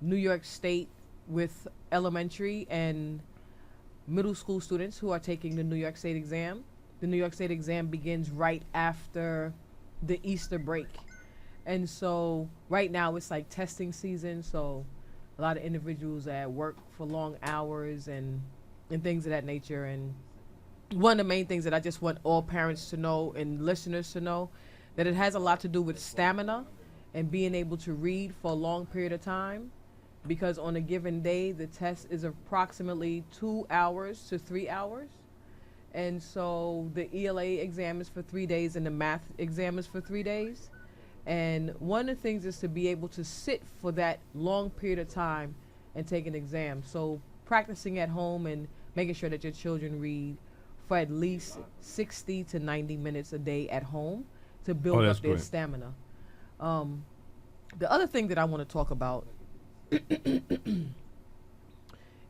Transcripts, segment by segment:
New York State with elementary and middle school students who are taking the New York State exam. The New York State exam begins right after the Easter break. And so right now it's like testing season, so a lot of individuals are at work for long hours and things of that nature. And one of the main things that I just want all parents to know and listeners to know, that it has a lot to do with stamina and being able to read for a long period of time, because on a given day the test is approximately 2 hours to 3 hours. And so the ELA exam is for 3 days and the math exam is for 3 days. And one of the things is to be able to sit for that long period of time and take an exam. So practicing at home and making sure that your children read for at least 60 to 90 minutes a day at home to build up their stamina. The other thing that I want to talk about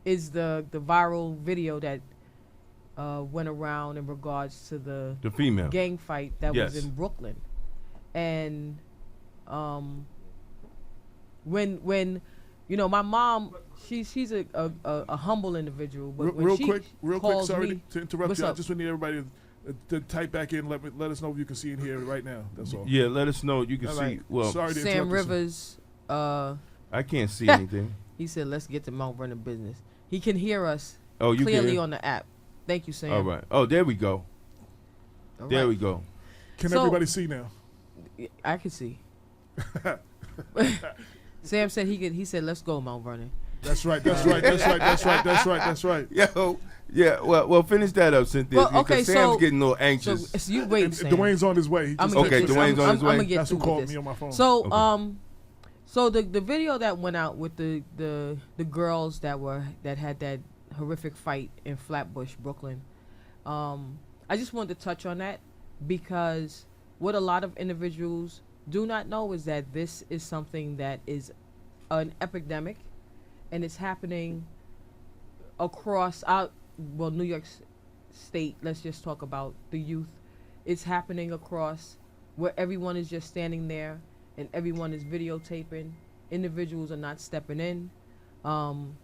is the viral video that went around in regards to the female gang fight that was in Brooklyn. And when you know, my mom, she's a humble individual, but real quick, sorry to interrupt you. I just need everybody to type back in. Let us know if you can see in here right now. That's all. Yeah, let us know. You can see. Well, sorry to Sam Rivers. I can't see anything. He said, "Let's get to Mount Vernon business." He can hear us clearly on the app. Thank you, Sam. All right. Oh, there we go. There we go. Can everybody see now? I can see. Sam said he said, "Let's go, Mount Vernon." That's right. That's right. Yo, yeah. Well, finish that up, Cynthia. Well, okay, Sam's getting a little anxious. So you wait, Sam. Dwayne's on his way. Dwayne's on his way. That's who called me on my phone. So, so the video that went out with the girls that had that horrific fight in Flatbush, Brooklyn. I just wanted to touch on that because what a lot of individuals do not know is that this is something that is an epidemic, and it's happening across New York State. Let's just talk about the youth. It's happening across where everyone is just standing there and everyone is videotaping. Individuals are not stepping in. And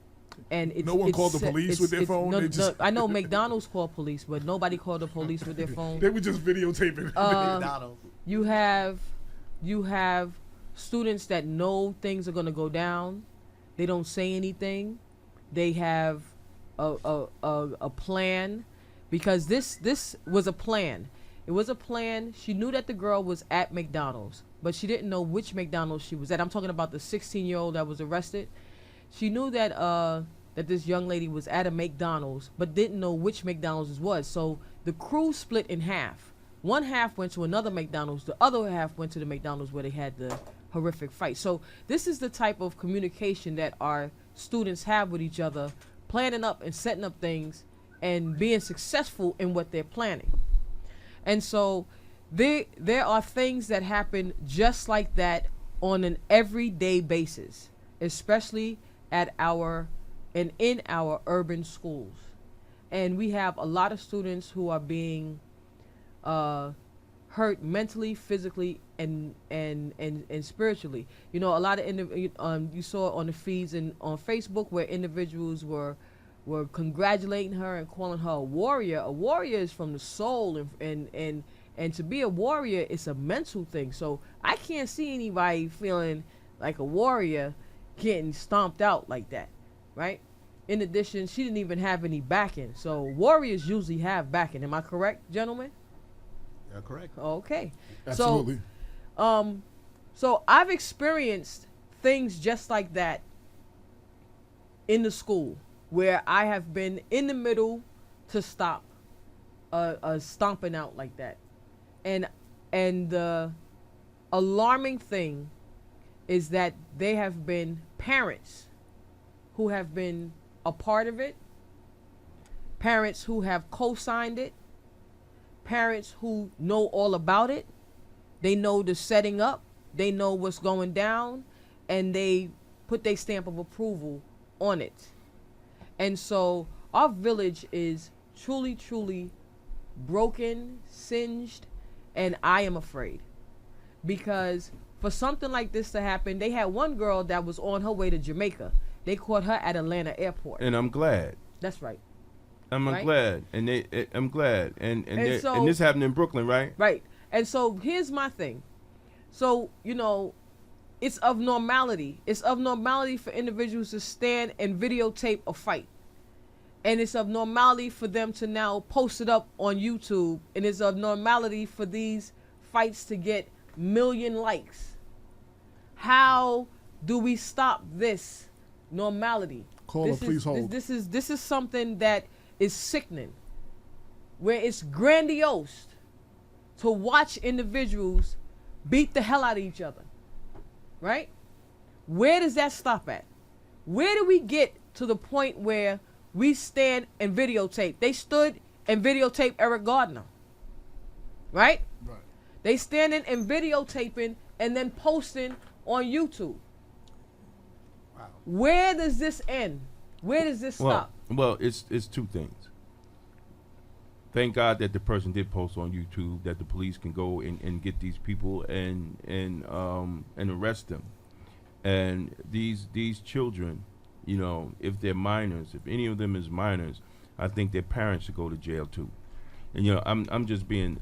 no one called the police with their phone. I know McDonald's called police, but nobody called the police with their phone. They were just videotaping. McDonald's. You have students that know things are going to go down. They don't say anything. They have a plan, because this was a plan. It was a plan. She knew that the girl was at McDonald's, but she didn't know which McDonald's she was at. I'm talking about the 16-year-old that was arrested. She knew that that this young lady was at a McDonald's, but didn't know which McDonald's it was. So the crew split in half. One half went to another McDonald's. The other half went to the McDonald's where they had the horrific fight. So this is the type of communication that our students have with each other, planning up and setting up things and being successful in what they're planning. And so there are things that happen just like that on an everyday basis, especially at in our urban schools. And we have a lot of students who are being hurt mentally, physically, and spiritually. You know, a lot of you saw on the feeds and on Facebook where individuals were congratulating her and calling her a warrior. A warrior is from the soul, and to be a warrior is a mental thing. So I can't see anybody feeling like a warrior getting stomped out like that, right? In addition, she didn't even have any backing. So warriors usually have backing. Am I correct, gentlemen? Yeah, correct. Okay. Absolutely. So I've experienced things just like that in the school where I have been in the middle to stop stomping out like that. And the alarming thing is that there have been parents who have been a part of it, parents who have co-signed it, parents who know all about it. They know the setting up, they know what's going down, and they put their stamp of approval on it. And so our village is truly, truly broken, singed, and I am afraid. Because for something like this to happen, they had one girl that was on her way to Jamaica. They caught her at Atlanta airport. And I'm glad. That's right. I'm Right? glad. I'm glad. And so- this happened in Brooklyn, right? Right. And so here's my thing. So, it's of normality. It's of normality for individuals to stand and videotape a fight. And it's of normality for them to now post it up on YouTube. And it's of normality for these fights to get million likes. How do we stop this normality? Please hold. This is something that is sickening, where it's grandiose to watch individuals beat the hell out of each other, right? Where does that stop at? Where do we get to the point where we stand and videotape? They stood and videotaped Eric Gardner, right? Right. They standing and videotaping and then posting on YouTube. Wow. Where does this end? Where does this stop? Well, it's two things. Thank God that the person did post on YouTube, that the police can go and get these people and arrest them. And these children, if they're minors, if any of them is minors, I think their parents should go to jail too. And I'm just being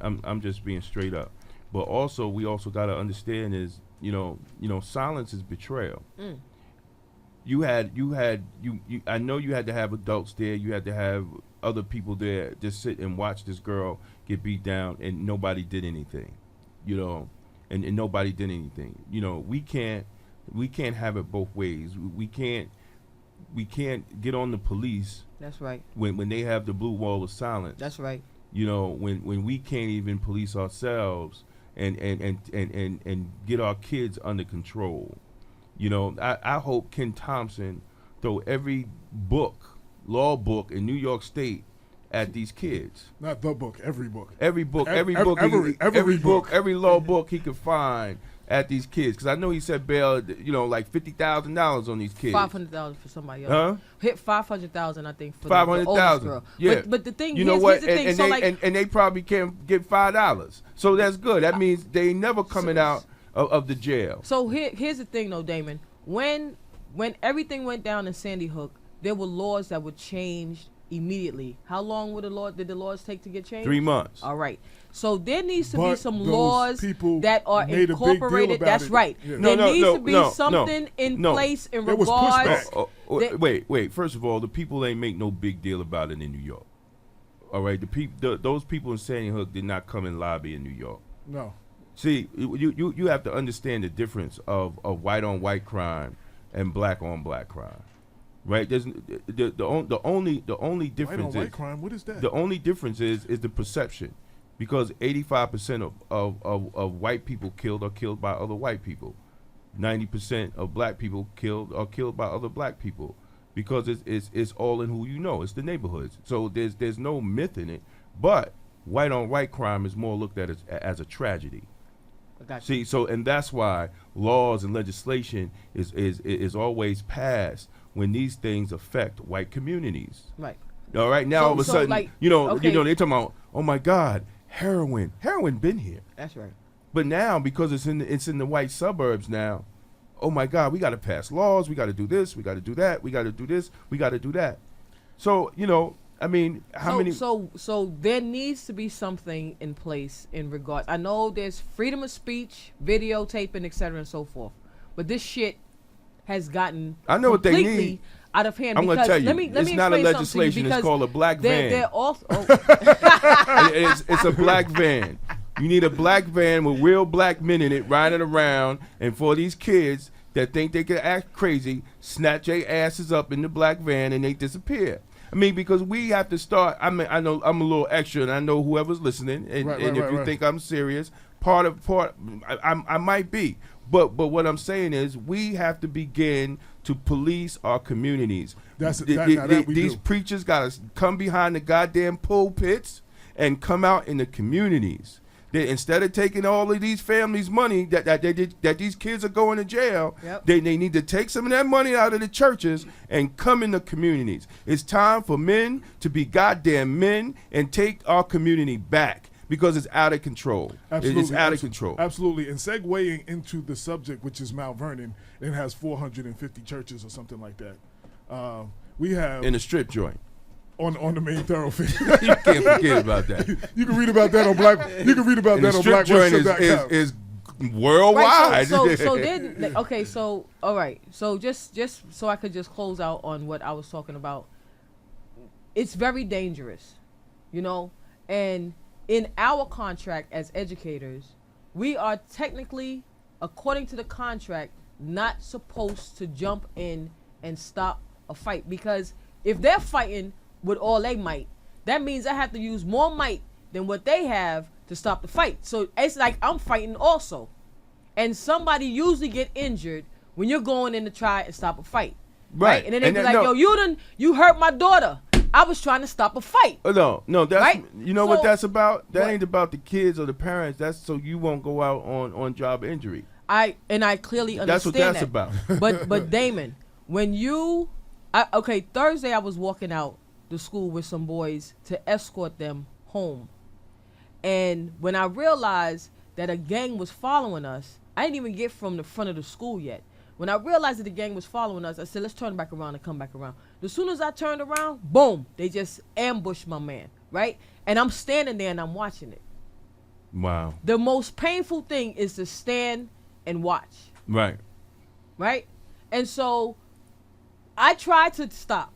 straight up. But also we also got to understand is silence is betrayal. Mm. I know you had to have adults there. You had to have other people there just sit and watch this girl get beat down, and nobody did anything, and nobody did anything. We can't have it both ways. We can't get on the police. That's right. When they have the blue wall of silence. That's right. When we can't even police ourselves and get our kids under control. I hope Ken Thompson throw every law book in New York State at these kids. Not the book, every book. Every book, Every book, every law book he could find at these kids. Because I know he said bail, like $50,000 on these kids. $500,000 for somebody else. Huh? Hit $500,000, I think, for $500,000. Yeah. But the thing, you know what? here's the thing. And they probably can't get $5. So that's good. That means they ain't never coming out of the jail. So here's the thing, though, Damon. When everything went down in Sandy Hook, there were laws that were changed immediately. How long did the laws take to get changed? 3 months. All right. So there needs to be But some those laws people that are made a big deal incorporated. about That's it. right. Yeah. There needs to be no, something in no. place in There was regards. pushback. Wait. First of all, the people ain't make no big deal about it in New York. All right, those people in Sandy Hook did not come and lobby in New York. No. See, you have to understand the difference of white on white crime and black on black crime, right? There's the only difference White on is white crime, what is that? the only difference is the perception, because 85% of white people killed are killed by other white people, 90% of black people killed are killed by other black people, because it's all in who you know. It's the neighborhoods. So there's no myth in it, but white on white crime is more looked at as a tragedy. Gotcha. See, and that's why laws and legislation is always passed when these things affect white communities. Right. All right, now all of a sudden, like, they okay. talking about, oh my God, heroin been here, That's right. but now because it's in the white suburbs now, oh my God, we got to pass laws, we got to do this, we got to do that, we got to do this, we got to do that. So I mean, how many? So there needs to be something in place in regards. I know there's freedom of speech, videotaping, etc., and so forth, but this shit has gotten I know what they completely need. out of hand. I'm going to tell you, let me it's not a explain something to legislation. you, It's called a black van. They're also, It's a black van. You need a black van with real black men in it riding around, and for these kids that think they can act crazy, snatch their asses up in the black van and they disappear. I mean, because we have to start. I mean, I know I'm a little extra, and I know whoever's listening, and if you think I'm serious, I might be. But what I'm saying is, we have to begin to police our communities. These preachers got to come behind the goddamn pulpits and come out in the communities. Instead of taking all of these families' money that these kids are going to jail, yep. they need to take some of that money out of the churches and come in the communities. It's time for men to be goddamn men and take our community back, because it's out of control. Absolutely, It's out of control. Absolutely. And segueing into the subject, which is Mount Vernon, it has 450 churches or something like that. We have In a strip joint. on the main thoroughfare. You can't forget about that. You can read about that on Black. You can read about And the that on strip joint blackwestern.com. is worldwide. Right, so then okay, so all right, so just so I could just close out on what I was talking about. It's very dangerous, you know, and in our contract as educators, we are technically, according to the contract, not supposed to jump in and stop a fight, because if they're fighting with all they might, that means I have to use more might than what they have to stop the fight. So it's like I'm fighting also. And somebody usually get injured when you're going in to try and stop a fight. Right. And then they be like, yo, you hurt my daughter. I was trying to stop a fight. No, that's Right? you know what So- that's about? That What? ain't about the kids or the parents. That's so you won't go out on job injury. I clearly understand That's what that's that. about. But Damon, when Thursday I was walking out the school with some boys to escort them home. And when I realized that a gang was following us, I didn't even get from the front of the school yet. When I realized that the gang was following us, I said, let's turn back around and come back around. As soon as I turned around, boom, they just ambushed my man, right? And I'm standing there and I'm watching it. Wow. The most painful thing is to stand and watch, Right. right? And so I tried to stop.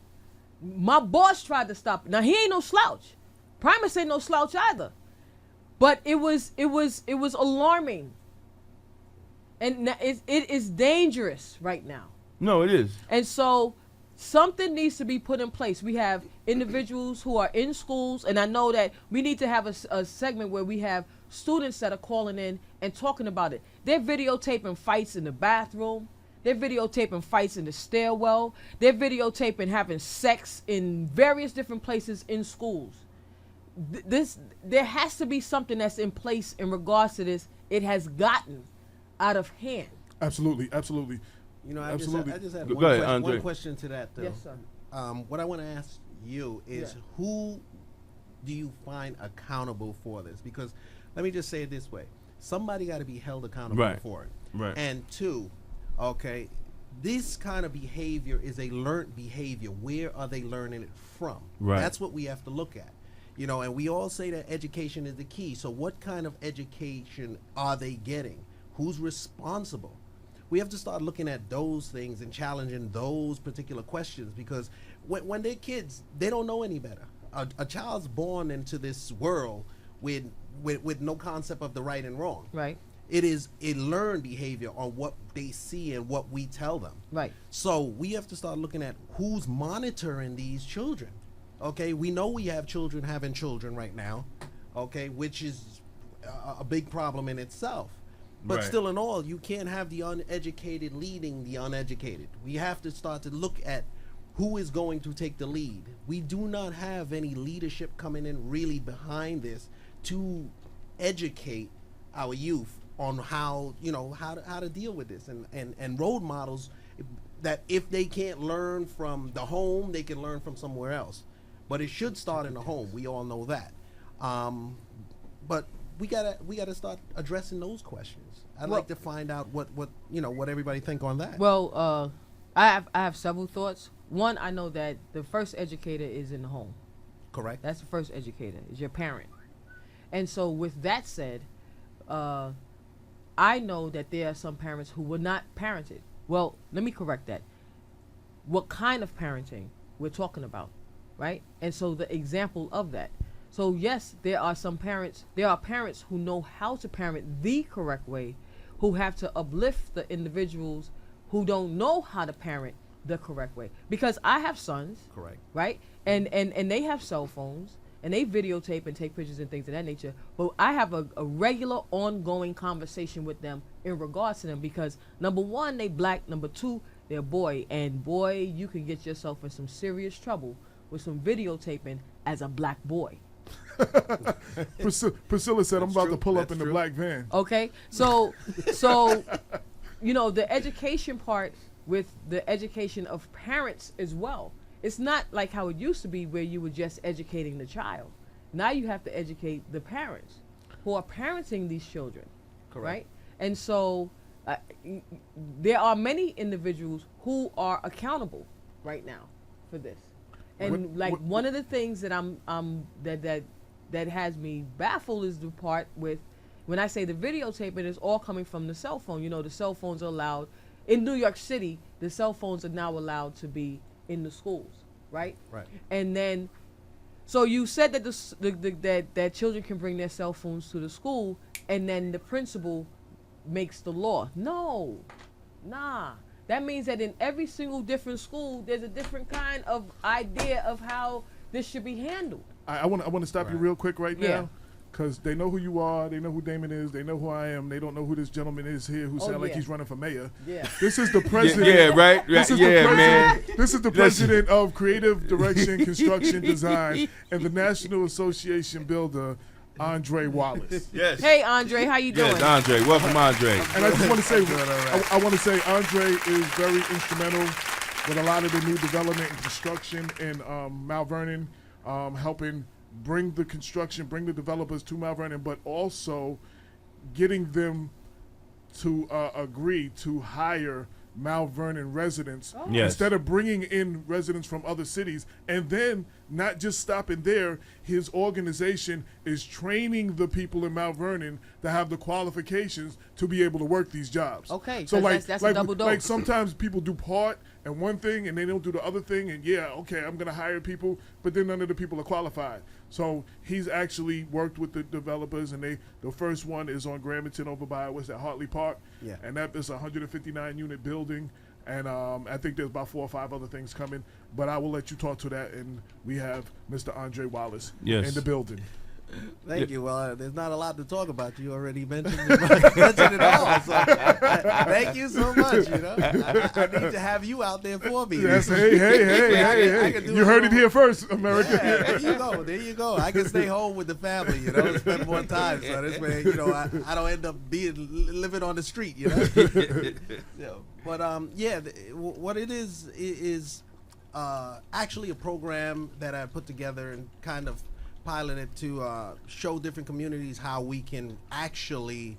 My boss tried to stop. Now he ain't no slouch. Primus ain't no slouch either. But it was alarming. And it is dangerous right now. No, it is. And so something needs to be put in place. We have individuals who are in schools, and I know that we need to have a segment where we have students that are calling in and talking about it. They're videotaping fights in the bathroom. They're videotaping fights in the stairwell. They're videotaping having sex in various different places in schools. There has to be something that's in place in regards to this. It has gotten out of hand. Absolutely, absolutely. You know, I Absolutely. just had Go one, ahead, question, Andre. one question to that, though. Yes, sir. What I want to ask you is, who do you find accountable for this? Because let me just say it this way. Somebody got to be held accountable Right. for it. Right. And two, okay, this kind of behavior is a learned behavior. Where are they learning it from? Right. That's what we have to look at. You know, and we all say that education is the key. So what kind of education are they getting? Who's responsible? We have to start looking at those things and challenging those particular questions, because when they're kids, they don't know any better. A child's born into this world with no concept of the right and wrong. Right. It is a learned behavior on what they see and what we tell them. Right. So we have to start looking at who's monitoring these children. Okay, we know we have children having children right now, okay, which is a big problem in itself. But Right. still in all, you can't have the uneducated leading the uneducated. We have to start to look at who is going to take the lead. We do not have any leadership coming in really behind this to educate our youth on how, you know, how to deal with this, and role models that if they can't learn from the home, they can learn from somewhere else. But it should start in the home. We all know that. But we gotta start addressing those questions. I'd like to find out what everybody think on that. Well, I have several thoughts. One, I know that the first educator is in the home. Correct. That's the first educator, is your parent. And so with that said, I know that there are some parents who were not parented. Well, let me correct that. What kind of parenting we're talking about, right? And so the example of that. So yes, there are parents who know how to parent the correct way, who have to uplift the individuals who don't know how to parent the correct way. Because I have sons, Correct. right? And they have cell phones, and they videotape and take pictures and things of that nature. But I have a regular ongoing conversation with them in regards to them, because number one, they black, number two, they're boy, and boy, you can get yourself in some serious trouble with some videotaping as a black boy. Priscilla said, "I'm about true. to pull up That's in the true. black van." Okay, so you know, the education part with the education of parents as well. It's not like how it used to be, where you were just educating the child. Now you have to educate the parents who are parenting these children, Correct. right? And so there are many individuals who are accountable right now for this. And one of the things that that has me baffled is the part with when I say the videotaping is all coming from the cell phone. You know, the cell phones are allowed in New York City. The cell phones are now allowed to be in the schools, right? Right. And then, so you said that that children can bring their cell phones to the school, and then the principal makes the law. No, nah. That means that in every single different school, there's a different kind of idea of how this should be handled. I want to stop you real quick right Yeah. now, because they know who you are, they know who Damon is, they know who I am, they don't know who this gentleman is here who sound like yeah. he's running for mayor. Yeah. This is the president. Yeah, right. This is Yeah, the president, man. This is the president of Creative Direction, Construction, Design, and the National Association builder, Andre Wallace. Yes. Hey, Andre, how you doing? Yes, Andre. Welcome, Andre. And I just want to say, I want to say Andre is very instrumental with a lot of the new development and construction in Mount Vernon, helping bring the construction, bring the developers to Mount Vernon, but also getting them to agree to hire Mount Vernon residents Yes. instead of bringing in residents from other cities. And then not just stopping there, his organization is training the people in Mount Vernon to have the qualifications to be able to work these jobs. Okay, so 'cause like that's a like, double like dose. sometimes people do part and one thing and they don't do the other thing, and yeah, okay, I'm gonna hire people, but then none of the people are qualified. So he's actually worked with the developers, and the first one is on Gramerton over by what's that, Hartley Park, Yeah. and that is a 159 unit building, and I think there's about 4 or 5 other things coming, but I will let you talk to that. And we have Mr. Andre Wallace Yes. in the building. Thank you. Well, there's not a lot to talk about. You already mentioned it all. So, thank you so much. You know, I need to have you out there for me. Yes, hey. I can do You it heard it all. here first, America. Yeah, there you go. There you go. I can stay home with the family, you know, spend more time. So this way, you know, I don't end up living on the street, you know. Yeah. But what it is actually a program that I put together and kind of piloted to show different communities how we can actually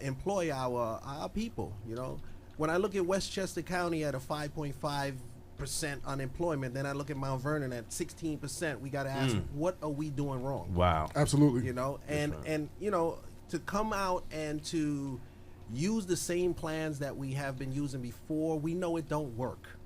employ our people. You know, when I look at Westchester County at a 5.5% unemployment, then I look at Mount Vernon at 16%. We got to ask, what are we doing wrong? Wow. Absolutely. You know, and you know, to come out and to use the same plans that we have been using before, we know it don't work.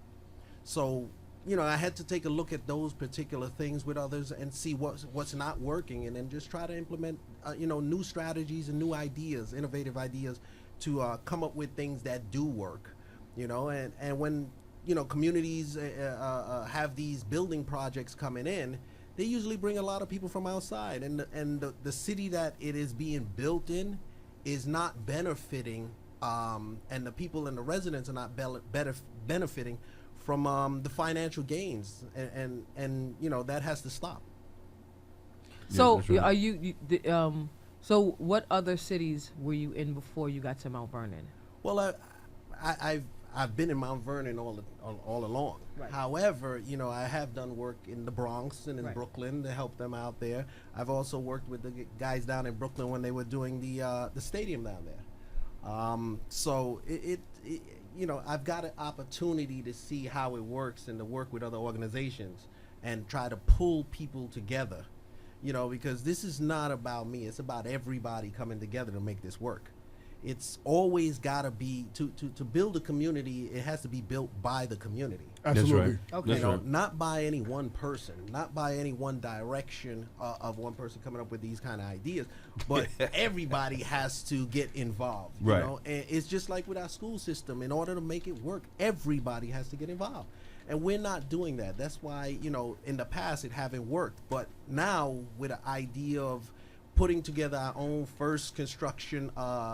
So, you know, I had to take a look at those particular things with others and see what's not working, and then just try to implement, you know, new strategies and new ideas, innovative ideas, to come up with things that do work. You know, and when, you know, communities have these building projects coming in, they usually bring a lot of people from outside, and the city that it is being built in is not benefiting, and the people and the residents are not benefiting from the financial gains, and you know, that has to stop. So that's right. are so what other cities were you in before you got to Mount Vernon? Well, I've been in Mount Vernon all along. Right. However, you know, I have done work in the Bronx and in Right. Brooklyn to help them out there. I've also worked with the guys down in Brooklyn when they were doing the stadium down there. So it you know, I've got an opportunity to see how it works and to work with other organizations and try to pull people together, you know, because this is not about me. It's about everybody coming together to make this work. It's always got to be, to build a community, it has to be built by the community. Absolutely. Okay. That's You know, right. not by any one person, not by any one direction of one person coming up with these kind of ideas, but everybody has to get involved. You Right. know? And it's just like with our school system. In order to make it work, everybody has to get involved. And we're not doing that. That's why, you know, in the past it haven't worked. But now with the idea of putting together our own first construction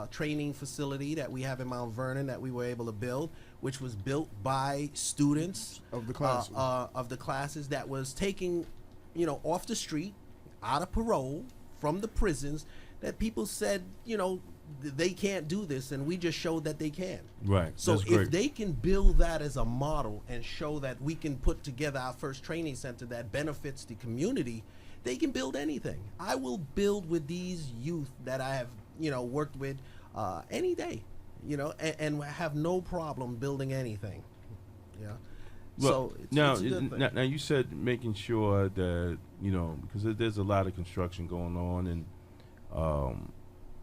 training facility that we have in Mount Vernon that we were able to build, which was built by students Of the class. of the classes that was taking, you know, off the street, out of parole, from the prisons, that people said, you know, they can't do this, and we just showed that they can. Right. So That's if great. they can build that as a model and show that we can put together our first training center that benefits the community, they can build anything. I will build with these youth that I have, worked with any day, and have no problem building anything. Yeah. Well, So now, it's a good thing. now you said making sure that because there's a lot of construction going on, and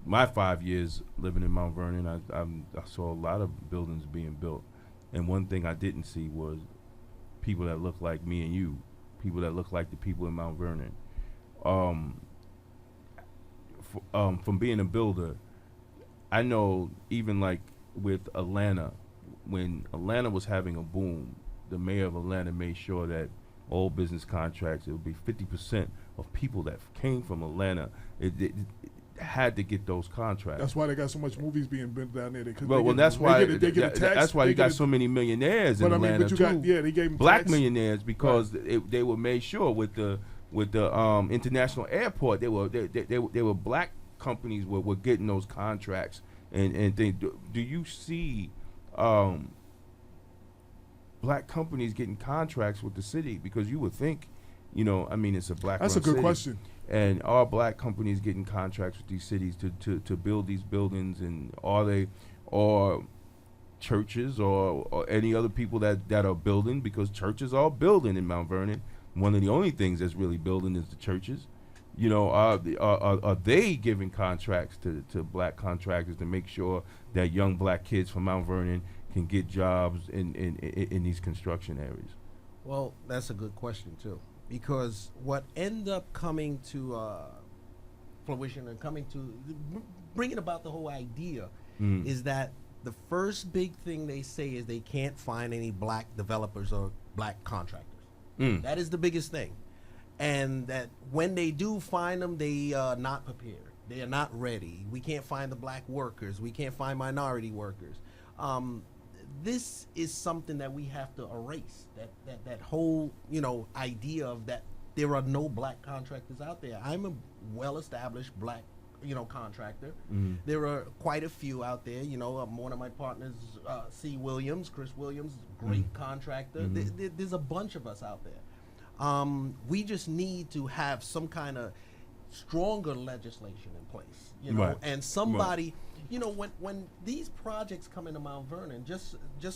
my 5 years living in Mount Vernon, I saw a lot of buildings being built, and one thing I didn't see was people that look like me and you, people that look like the people in Mount Vernon. From being a builder, I know even like with Atlanta, when Atlanta was having a boom, the mayor of Atlanta made sure that all business contracts, it would be 50% of people that came from Atlanta, it had to get those contracts. That's why they got so much movies being built down there. That's why that's you got so many millionaires in Atlanta but you too. got, they gave them Black tax. millionaires because they were made sure with the international airport, they were black companies were getting those contracts and things. Do you see black companies getting contracts with the city? Because you would think, it's a black. That's a good city. question. And are black companies getting contracts with these cities to build these buildings, and are they, or churches or any other people that are building? Because churches are building in Mount Vernon. One of the only things that's really building is the churches. Are they giving contracts to black contractors to make sure that young black kids from Mount Vernon can get jobs in these construction areas? Well, that's a good question too, because what ended up coming to fruition and bringing about the whole idea is that the first big thing they say is they can't find any black developers or black contractors. That is the biggest thing. And that when they do find them, they are not prepared. They are not ready. We can't find the black workers. We can't find minority workers. This is something that we have to erase. That whole idea of that there are no black contractors out there. I'm a well-established black contractor. There are quite a few out there. One of my partners, Chris Williams, great contractor. There's a bunch of us out there. We just need to have some kind of stronger legislation in place, Right. and somebody, when these projects come into Mount Vernon, just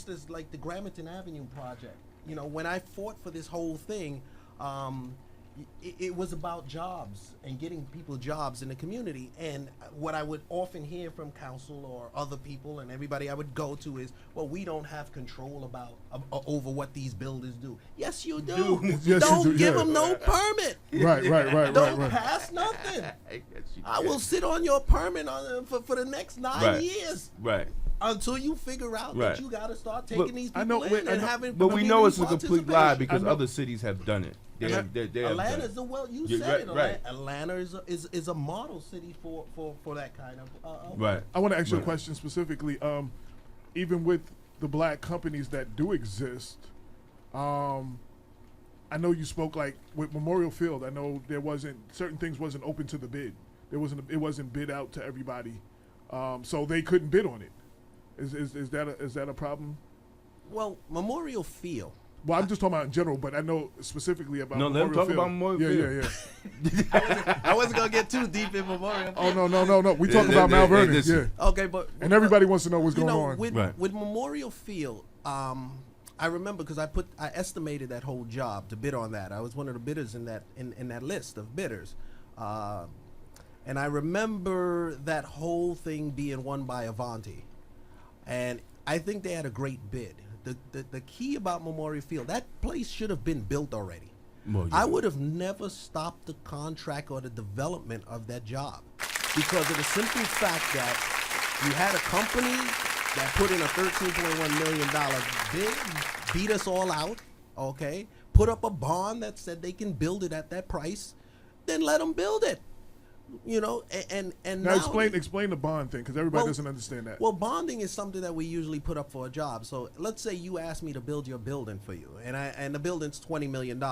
as like the Gramerton Avenue project, when I fought for this whole thing, it was about jobs and getting people jobs in the community. And what I would often hear from council or other people and everybody I would go to is, well, we don't have control over what these builders do. Yes, you do. Yes, Don't you do, give yeah. them no permit. Right. Don't pass nothing. I will sit on your permit for the next 9 years. Right. Until you figure out Right. that you got to start taking these I people know- in wait, I and know- having But we know it's a community complete lie because I know- other cities have done it. They have done Atlanta's it. you Yeah, said right, it. Atlanta is a model city for that kind of Right. I want to ask you a Right. question specifically. Even with the black companies that do exist, I know you spoke like with Memorial Field. I know certain things wasn't open to the bid. It wasn't bid out to everybody, so they couldn't bid on it. Is that a problem? Well, Memorial Field. Well, I'm just talking about in general, but I know specifically about No, let him Memorial talk Field. about Memorial Yeah. I wasn't gonna get too deep in Memorial. Oh no. We talk about Mount Vernon. this- Yeah. Okay, but And everybody wants to know what's going on. with Right. with Memorial Field, I remember because I estimated that whole job to bid on that. I was one of the bidders in that list of bidders, and I remember that whole thing being won by Avanti, and I think they had a great bid. The key about Memorial Field, that place should have been built already. Well, yeah. I would have never stopped the contract or the development of that job because of the simple fact that you had a company that put in a $13.1 million bid, beat us all out, okay, put up a bond that said they can build it at that price, then let them build it. And Now explain the bond thing because everybody Well- doesn't understand that. Well, bonding is something that we usually put up for a job. So let's say you ask me to build your building for you, and the building's $20 million.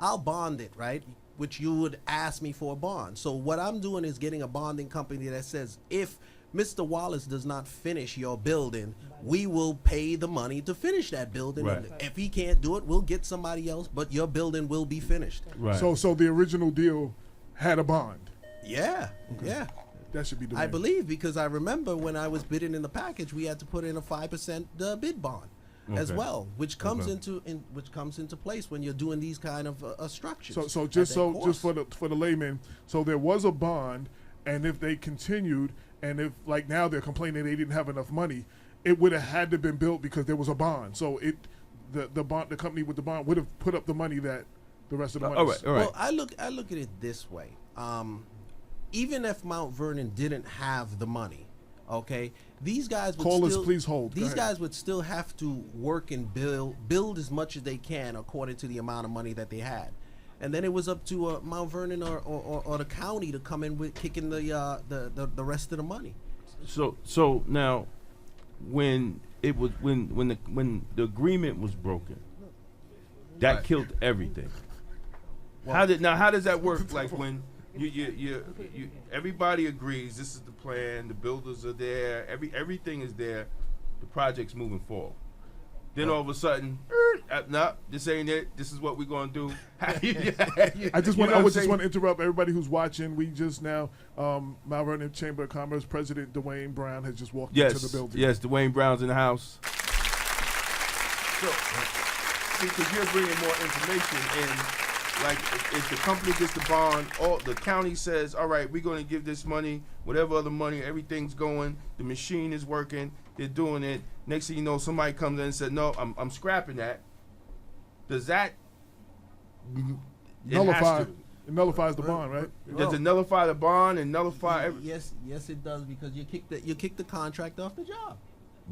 I'll bond it, right? Which you would ask me for a bond. So what I'm doing is getting a bonding company that says if Mr. Wallace does not finish your building, we will pay the money to finish that building. Right. And if he can't do it, we'll get somebody else, but your building will be finished. Right. So the original deal had a bond. Yeah, yeah. That should be the I way. believe, because I remember when I was bidding in the package, we had to put in a 5% bid bond as Okay. well, which comes Okay. into place when you're doing these kind of structures. So at just that cost. for the layman, so there was a bond, and if they continued, and if like now they're complaining they didn't have enough money, it would have had to been built because there was a bond. So the company with the bond would have put up the money that the rest of the money. all right. Well, I look at it this way. Even if Mount Vernon didn't have the money, okay, these guys would Callers, still, please hold. Go These ahead. guys would still have to work and build as much as they can according to the amount of money that they had, and then it was up to Mount Vernon or the county to come in with kicking the rest of the money. So now, when it was when the agreement was broken, that Right. killed everything. How does that work? Like when you everybody agrees this is the plan, the builders are there, everything is there, the project's moving forward. Then all of a sudden, no, this ain't it. This is what we're gonna do. I just You want know what I'm just saying? want to interrupt everybody who's watching. We just now Mount Vernon Chamber of Commerce President Dwayne Brown has just walked into the building. Yes, Dwayne Brown's in the house. So, see, because you're bringing more information in, like if the company gets the bond, all the county says, all right, we're going to give this money, whatever other money, everything's going, the machine is working, they're doing it. Next thing you know, somebody comes in and said, no, I'm scrapping that. Does that Nullify. It It nullifies the bond, right? does it nullify the bond and nullify every? Yes, it does, because you kicked the contract off the job.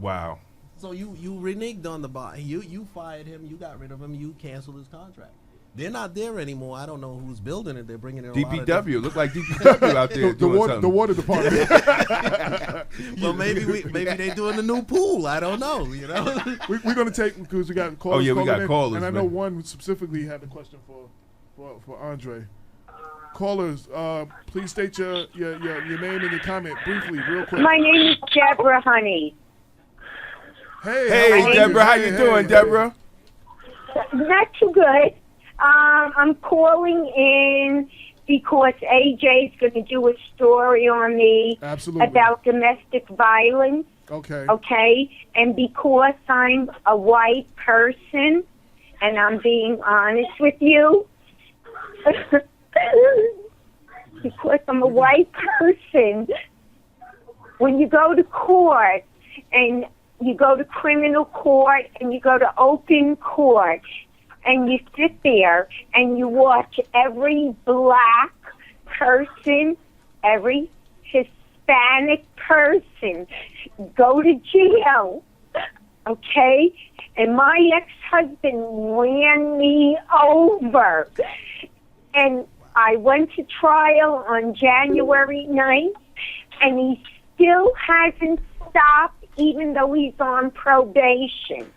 Wow. So you reneged on the bond. You fired him. You got rid of him. You canceled his contract. They're not there anymore. I don't know who's building it. They're bringing in a lot of DPW look like DPW out there The doing water, something. the water department. Well, maybe they're doing the new pool. I don't know. You know. We're going to take, because we got callers. yeah, we calling got in, callers, and I know man. one specifically had a question for Andre. Callers, please state your name and your comment briefly, real quick. My name is Deborah Honey. Hey, Hey, how are you? Deborah, how you Hey, doing, hey. Deborah? Not too good. I'm calling in because AJ is going to do a story on me Absolutely. about domestic violence, Okay. okay? And because I'm a white person, and I'm being honest with you, because I'm a white person, when you go to court and you go to criminal court and you go to open court and you sit there and you watch every black person, every Hispanic person go to jail, okay? And my ex-husband ran me over. And I went to trial on January 9th, and he still hasn't stopped, even though he's on probation.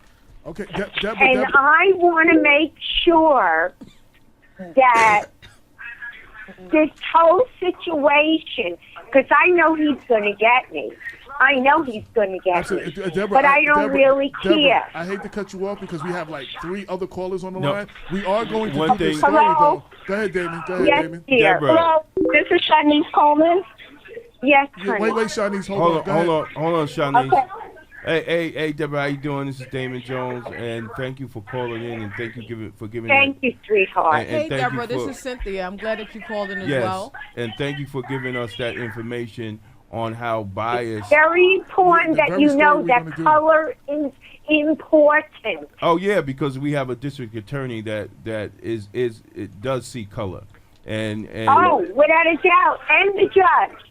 Okay, And Deborah. I want to make sure that this whole situation, because I know he's going to get me. I know he's going to get me. Absolutely. Deborah, But I don't really Deborah, care. I hate to cut you off because we have like 3 other callers on the No. line. We are going to One do this thing- story, Hello? though. Go ahead, Damon. Go ahead, Yes, Damon. dear. Deborah. Hello, this is Shanice Coleman. Yes, honey. Wait, Shanice, hold on. Go ahead. Hold on, Shanice. Okay. Hey, Deborah, how you doing? This is Damon Jones, and thank you for calling in, and thank you for giving. Thank you, sweetheart. And Hey, thank you Deborah, this for- is Cynthia. I'm glad that you called in as Yes, well. and thank you for giving us that information on how biased. Very important The that very you story know we're that gonna do. color is important. Oh yeah, because we have a district attorney that it does see color, and Oh, without a doubt. And the judge.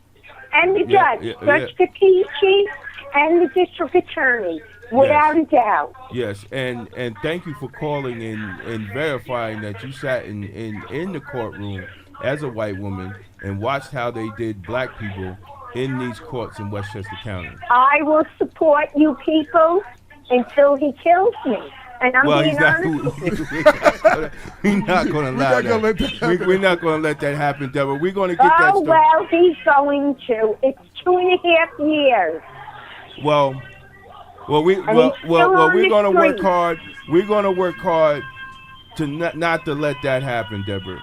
And the Yeah, judge. yeah, Judge Capici and the district attorney. Without a doubt. yes, and thank you for calling and verifying that you sat in the courtroom as a white woman and watched how they did black people in these courts in Westchester County. I will support you people until he kills me. And I'm Well, being he's not. honest with you. We're not going to allow not gonna let that that. We're not going to let that happen, Deborah. We're going to get that Oh, story. well, he's going to. It's 2.5 years. Well, we're And he's still on the gonna work street. hard. We're gonna work hard to not to let that happen, Deborah.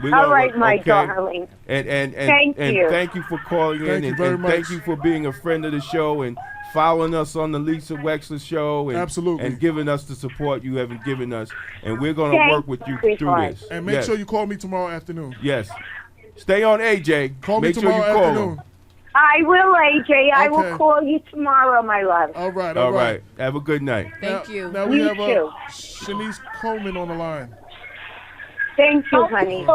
We're All gonna right, work- my okay? darling. And Thank you. thank you for calling Thank in, you and, very and thank much. you for being a friend of the show and following us on the Lisa Wexler show, and Absolutely. and giving us the support you have given us. And we're gonna Thank work with you you, through sweetheart. this. And make Yes. sure you call me tomorrow afternoon. Yes. Stay on AJ. Call me Make sure tomorrow you call afternoon. him. I will, AJ. I Okay. will call you tomorrow, my love. All right. All right. Have a good night. Thank now, you. Now we You have too. Shanice Coleman on the line. Thank you, honey.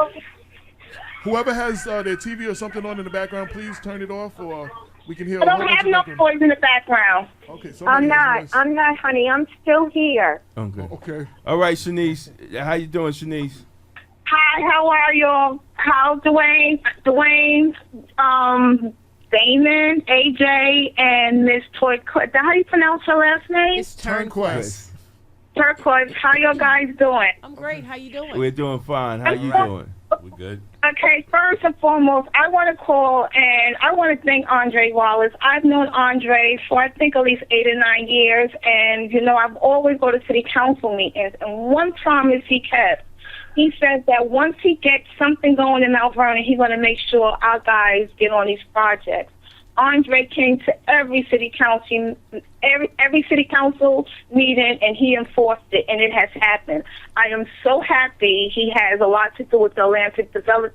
Whoever has their TV or something on in the background, please turn it off, or we can hear. I don't have no noise in the background. Okay, somebody I'm has not. noise. I'm not, honey. I'm still here. Okay. Okay. All right, Shanice. How you doing, Shanice? Hi, how are y'all? How's Dwayne, Damon, AJ, and Miss Turquoise? How do you pronounce her last name? It's Turnquest. Turquoise. How y'all guys doing? I'm great. How you doing? We're doing fine. How you doing? We good? Okay, first and foremost, I want to call and I want to thank Andre Wallace. I've known Andre for I think at least 8 or 9 years, and you know I've always go to city council meetings. And one promise he kept, he said that once he gets something going in Mount Vernon, he's going to make sure our guys get on these projects. Andre came to every city council meeting, and he enforced it, and it has happened. I am so happy he has a lot to do with the Atlantic Development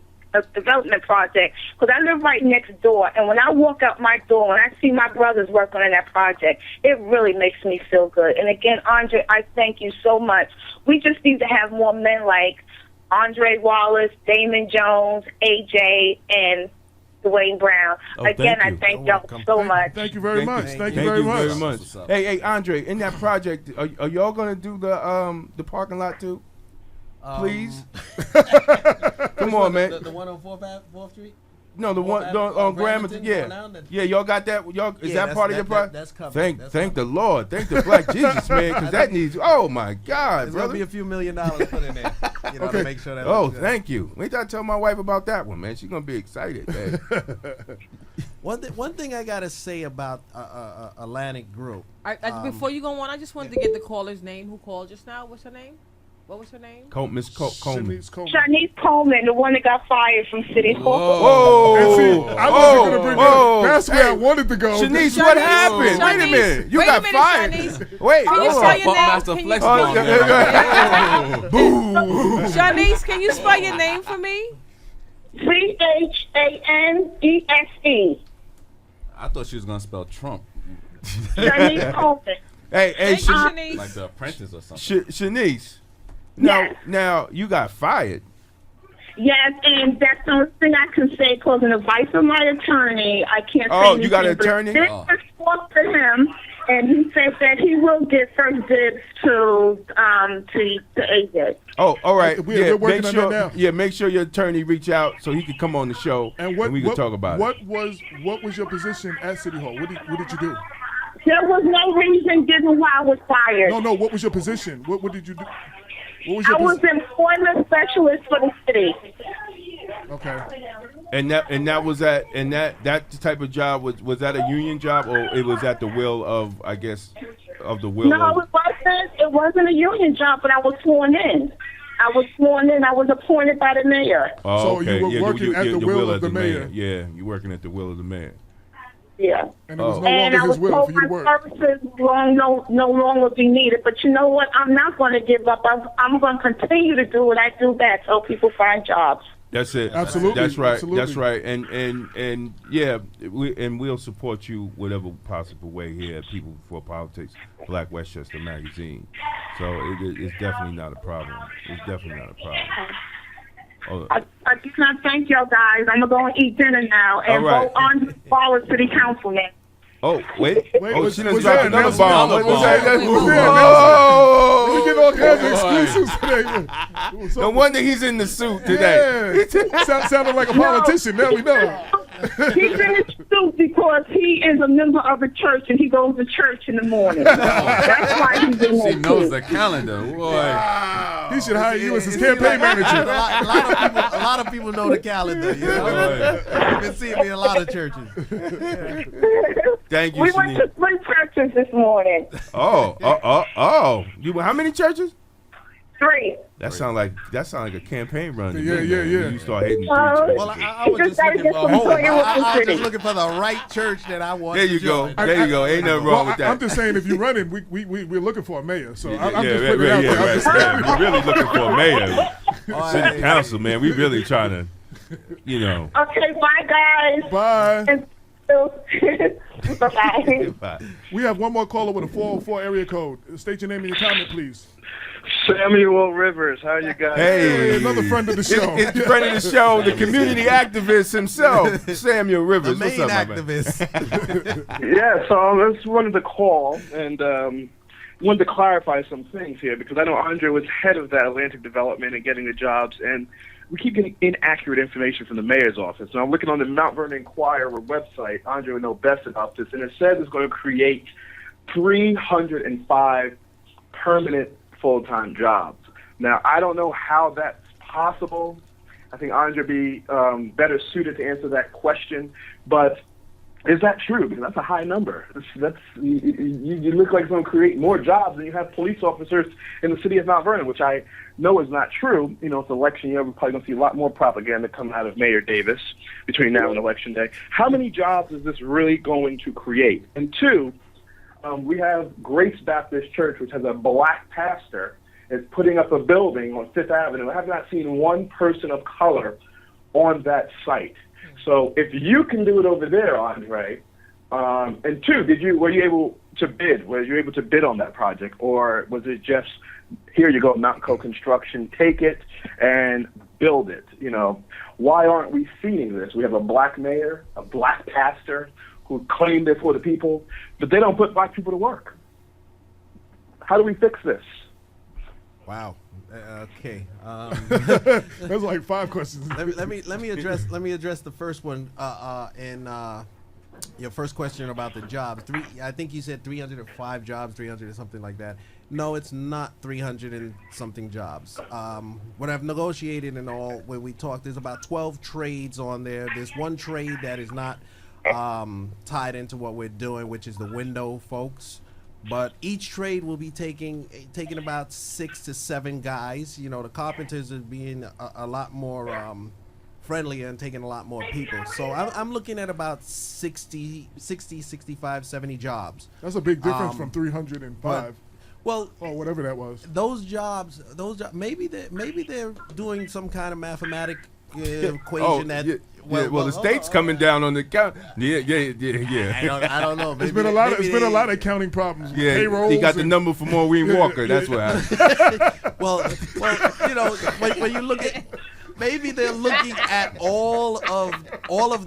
Project, because I live right next door, and when I walk out my door, when I see my brothers working on that project, it really makes me feel good. And again, Andre, I thank you so much. We just need to have more men like Andre Wallace, Damon Jones, AJ, and Dwayne Brown. Oh, Again, thank you. I thank y'all so much. Thank you very much. you. Thank you Thank very you much. very much. What's up? Hey, Andre, in that project, are y'all gonna do the parking lot too? Please. Come on, man. The one on 4th Street? No, the one Ave- on Gramerton. Gramerton Yeah, going down there? yeah. Y'all got that? Y'all is Yeah, that part of your project? That's covered. Thank That's the covered. Lord. Thank the Black Jesus, man, because that needs. Oh my God, There's brother. gonna be a few $1 million put in there, you know, Okay. to make sure that. Oh, looks good. thank you. Wait till I tell my wife about that one, man. She's gonna be excited, man. One thing I gotta say about Atlantic Group. Before you go on, I just wanted to get the caller's name who called just now. What's her name? What was her name? Miss Coleman. Shanice Coleman. Shanice Coleman, the one that got fired from City Hall. Whoa! And see, I wasn't gonna bring whoa. that. That's where I Hey, wanted to go. Shanice, what Shanice, happened? Wait a Shanice, minute. You wait a got minute, fired. Shanice. Wait, Can you hold spell on. your name? Buckmaster Can you Flex spell Oh, your yeah, name? yeah. Boo. Shanice, can you spell your name for me? CHANESE. I thought she was gonna spell Trump, Shanice Coleman. Hey, Thank you, Shanice. Shanice. like The Apprentice or something. Shanice. Now, Yes. now you got fired. Yes, and that's the only thing I can say because in the advice of my attorney, I can't say Oh, anything. you got an but attorney? This Oh. was spoke to him, and he said that he will get first dibs to AJ. Oh, all right. We're working make on sure. that now. Yeah, make sure your attorney reach out so he can come on the show And what we can what, talk about what it. was your position at City Hall? What did you do? There was no reason given why I was fired. No. What was your position? What did you do? What was I your was position? employment specialist for the city. Okay. And that was that type of job was that a union job or it was at the will of the will No, of it wasn't a union job, but I was sworn in. I was appointed by the mayor. Oh, So okay. you were Yeah, working at the will of the mayor. Yeah, you're working at the will of the mayor. Yeah. And it was Oh. no And longer I was his will told for you to my work. services no longer be needed. But you know what? I'm not going to give up. I'm going to continue to do what I do best, help people find jobs. That's it. Absolutely, That's right. absolutely. That's right. And yeah, we'll support you whatever possible way here at People Before Politics, Black Westchester Magazine. So it's definitely not a problem. It's definitely not a problem. Oh, I just want to thank y'all guys. I'm going to go and eat dinner now and All right. vote on Wallace City Councilman. oh wait. Oh, was- she done was dropped there another another bomb. bomb? What's that? That's- Was there Oh! We get all kinds of exclusives today. No wonder he's in the suit today. Yeah. Sounded like a politician. Now we know. He's in his suit because he is a member of a church and he goes to church in the morning. That's why he's in She that knows suit. the calendar, boy. He should hire you as his It campaign seems like manager. A lot of people know the calendar. You know? You've been seeing me in a lot of churches. Thank you, We went Shanique. to 3 churches this morning. Oh. You how many churches? 3. That sound like a campaign run. to Yeah, me, yeah, man, yeah. when You start hitting 3 Oh. churches. Well, I was just gotta looking get for a some home. prayer with I was the just city. looking for the right church that I want. There you to go. join. There you go. Ain't nothing wrong with that. I'm just saying, if you're running, we're looking for a mayor. So I'm yeah, just putting it out there. I'm just saying. We're really looking for a mayor. Oh, City hey, council, man. We really trying to, you know. Okay, bye, guys. Bye. And bye-bye. We have one more caller with a 404 area code. State your name and your comment, please. Samuel Rivers, how you guys? Hey, another friend of the show. It's the friend of the show, the community activist himself, Samuel the Rivers. main What's up, my man? activist. Yeah, so I just wanted to call and wanted to clarify some things here because I know Andre was head of that Atlantic development and getting the jobs, and we keep getting inaccurate information from the mayor's office. And I'm looking on the Mount Vernon Inquirer website. Andre would know best about this, and it says it's going to create 305 permanent full-time jobs. Now, I don't know how that's possible. I think Andre would be better suited to answer that question, but is that true? Because that's a high number. You look like it's going to create more jobs than you have police officers in the city of Mount Vernon, which I know is not true. You know, it's election year. We're probably going to see a lot more propaganda come out of Mayor Davis between now and Election Day. How many jobs is this really going to create? And two, we have Grace Baptist Church, which has a black pastor, is putting up a building on Fifth Avenue. I have not seen one person of color on that site. So if you can do it over there, Andre, and two, were you able to bid? Were you able to bid on that project, or was it just here you go, Mountain Co Construction, take it and build it? You know, why aren't we seeing this? We have a black mayor, a black pastor who claim they're for the people, but they don't put black people to work. How do we fix this? Wow. Okay. That's like 5 questions. let me address the first one. Your first question about the jobs. I think you said 305 jobs, 300 or something like that. No, it's not 300 and something jobs. What I've negotiated and all, when we talked, there's about 12 trades on there. There's one trade that is not tied into what we're doing, which is the window folks. But each trade will be taking about 6 to 7 guys. You know, the carpenters are being a lot more friendlier and taking a lot more people. So I'm looking at about 60, 65, 70 jobs. That's a big difference from 305. Well, or whatever that was. Those jobs, maybe they're doing some kind of mathematic equation the state's coming down on the count. Yeah. I don't know. It's been a lot of accounting problems. With payrolls he got the number for Maureen Walker. That's what happened. well, you know, when you look at, maybe they're looking at all of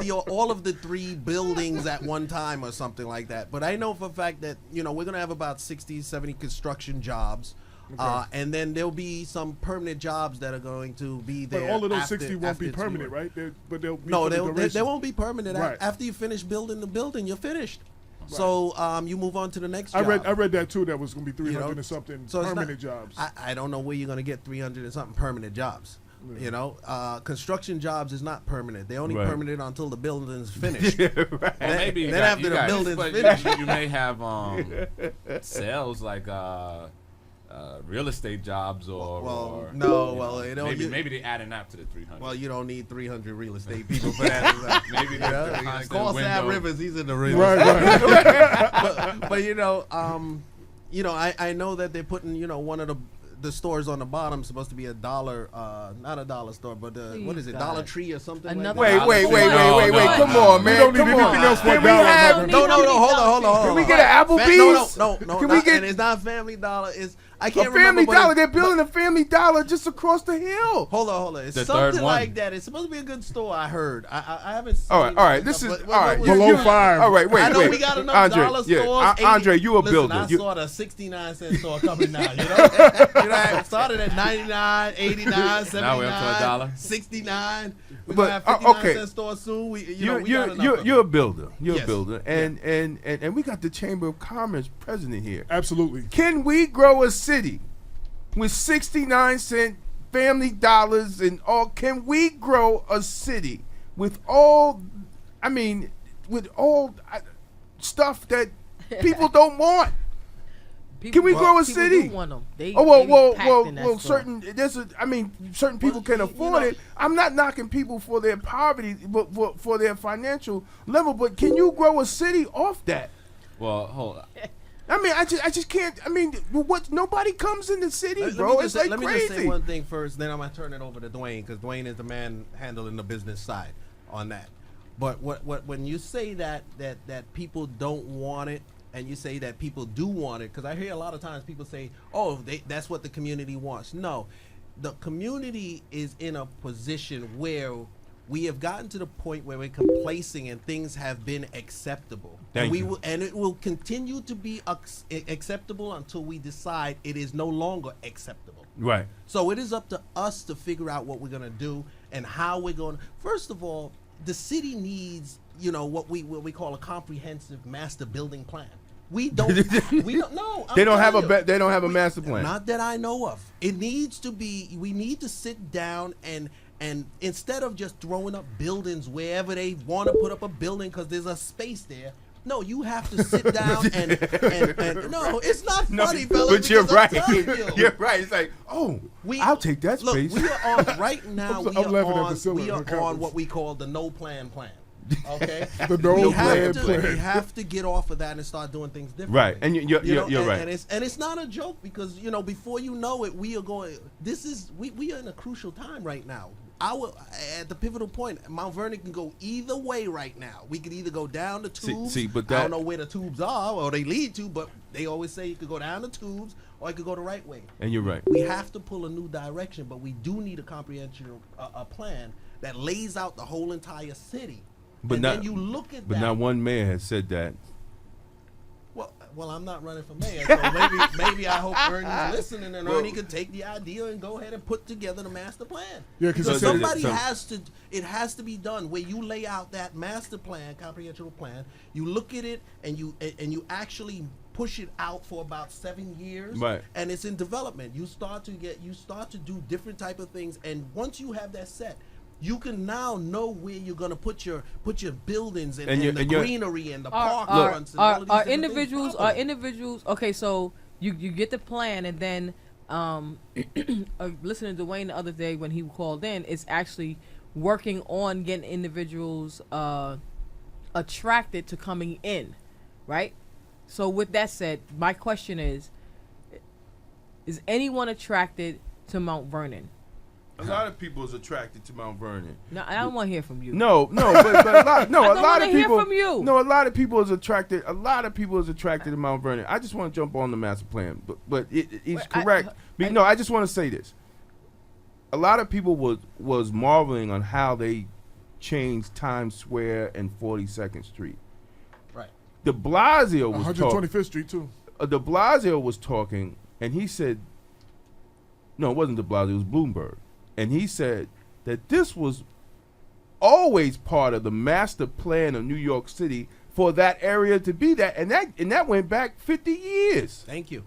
the 3 buildings at one time or something like that. But I know for a fact that, you know, we're gonna have about 60, 70 construction jobs. Okay. And then there'll be some permanent jobs that are going to be there. But all of those 60 won't be permanent, right? But they'll be they won't be permanent. Right. After you finish building the building, you're finished. Right. So you move on to the next job. I read that too. That was going to be 300 and something permanent jobs. I don't know where you're going to get 300 and something permanent jobs. Yeah. You know, construction jobs is not permanent. They're only permanent until the building's finished. Right. Maybe after the building's finished, you may have sales like real estate jobs or maybe they adding up to the 300. Well, you don't need 300 real estate people for that. Maybe call Sam Rivers. He's in the real estate. But you know, I know that they're putting, you know, one of the stores on the bottom supposed to be $1, not a dollar store, but what is it, Dollar Tree or something? Another like that? Wait! Come on, man! We don't need anything else for $1. No, hold on. Can we get an Applebee's? No. Can we get? And it's not Family Dollar. I a can't remember. Family Dollar. They're building a Family Dollar just across the hill. Hold on. It's the something like that. It's supposed to be a good store. I heard. I haven't seen. All right. This is all right. Below 5. All right, wait. I know we got enough Andre, dollar stores. Andre, you a builder. I saw the 69-cent store coming now. You know, it started at 99, 89, 79, now we're up to $1. 69. We're But, gonna have 59 okay. cent store soon. You're a builder. You're Yes. a builder, and we got the Chamber of Commerce president here. Absolutely. Can we grow a city with 69-cent Family Dollars and all. Can we grow a city with all? I mean, with all stuff that people don't want. Can we grow a city? Do want them. Well. Certain certain people can afford it. I'm not knocking people for their poverty, but for their financial level. But can you grow a city off that? Well, hold on. I mean, I just can't. I mean, what? Nobody comes in the city, bro. It's like let me crazy. just say one thing first, then I'm gonna turn it over to Dwayne because Dwayne is the man handling the business side on that. But when you say that people don't want it, and you say that people do want it, because I hear a lot of times people say, "Oh, that's what the community wants." No, the community is in a position where we have gotten to the point where we're complacing and things have been acceptable. And it will continue to be acceptable until we decide it is no longer acceptable. Right. So it is up to us to figure out what we're going to do and how we're going to. First of all, the city needs, what we call a comprehensive master building plan. We don't know. They don't have a master plan. Not that I know of. It needs to be. We need to sit down and instead of just throwing up buildings wherever they want to put up a building because there's a space there. No, you have to sit down and no, it's not funny, fellas. But you're right. You're right. It's like, I'll take that space. We are on right now. We are on what we call the no plan. Okay, We have to get off of that and start doing things differently. Right, and you're right. And it's not a joke because before you know it, we are going. We are in a crucial time right now. At the pivotal point, Mount Vernon can go either way right now. We could either go down the tubes. But I don't know where the tubes are or they lead to, but they always say you could go down the tubes or you could go the right way. And you're right. We have to pull a new direction, but we do need a comprehensive plan that lays out the whole entire city. Then you look at that. But not one mayor has said that. Well, I'm not running for mayor, so maybe I hope Ernie's listening and Ernie can take the idea and go ahead and put together the master plan. Yeah, because somebody has to. It has to be done where you lay out that master plan, comprehensive plan. You look at it and you actually push it out for about 7 years, right? And it's in development. You start to do different type of things, and once you have that set, you can now know where you're going to put your buildings and the greenery and the park fronts. Are individuals okay? So you get the plan, and then listening to Dwayne the other day when he called in, it's actually working on getting individuals attracted to coming in, right? So with that said, my question is anyone attracted to Mount Vernon? A lot of people is attracted to Mount Vernon. No, I don't want to hear from you. No, but a lot of people. Hear from you. No, a lot of people is attracted. A lot of people is attracted to Mount Vernon. I just want to jump on the master plan, but he's correct. I just want to say this. A lot of people was marveling on how they changed Times Square and 42nd Street. Right. De Blasio was 125th Street too. De Blasio was talking, and he said, "No, it wasn't De Blasio. It was Bloomberg." And he said that this was always part of the master plan of New York City for that area to be that, and that went back 50 years. Thank you.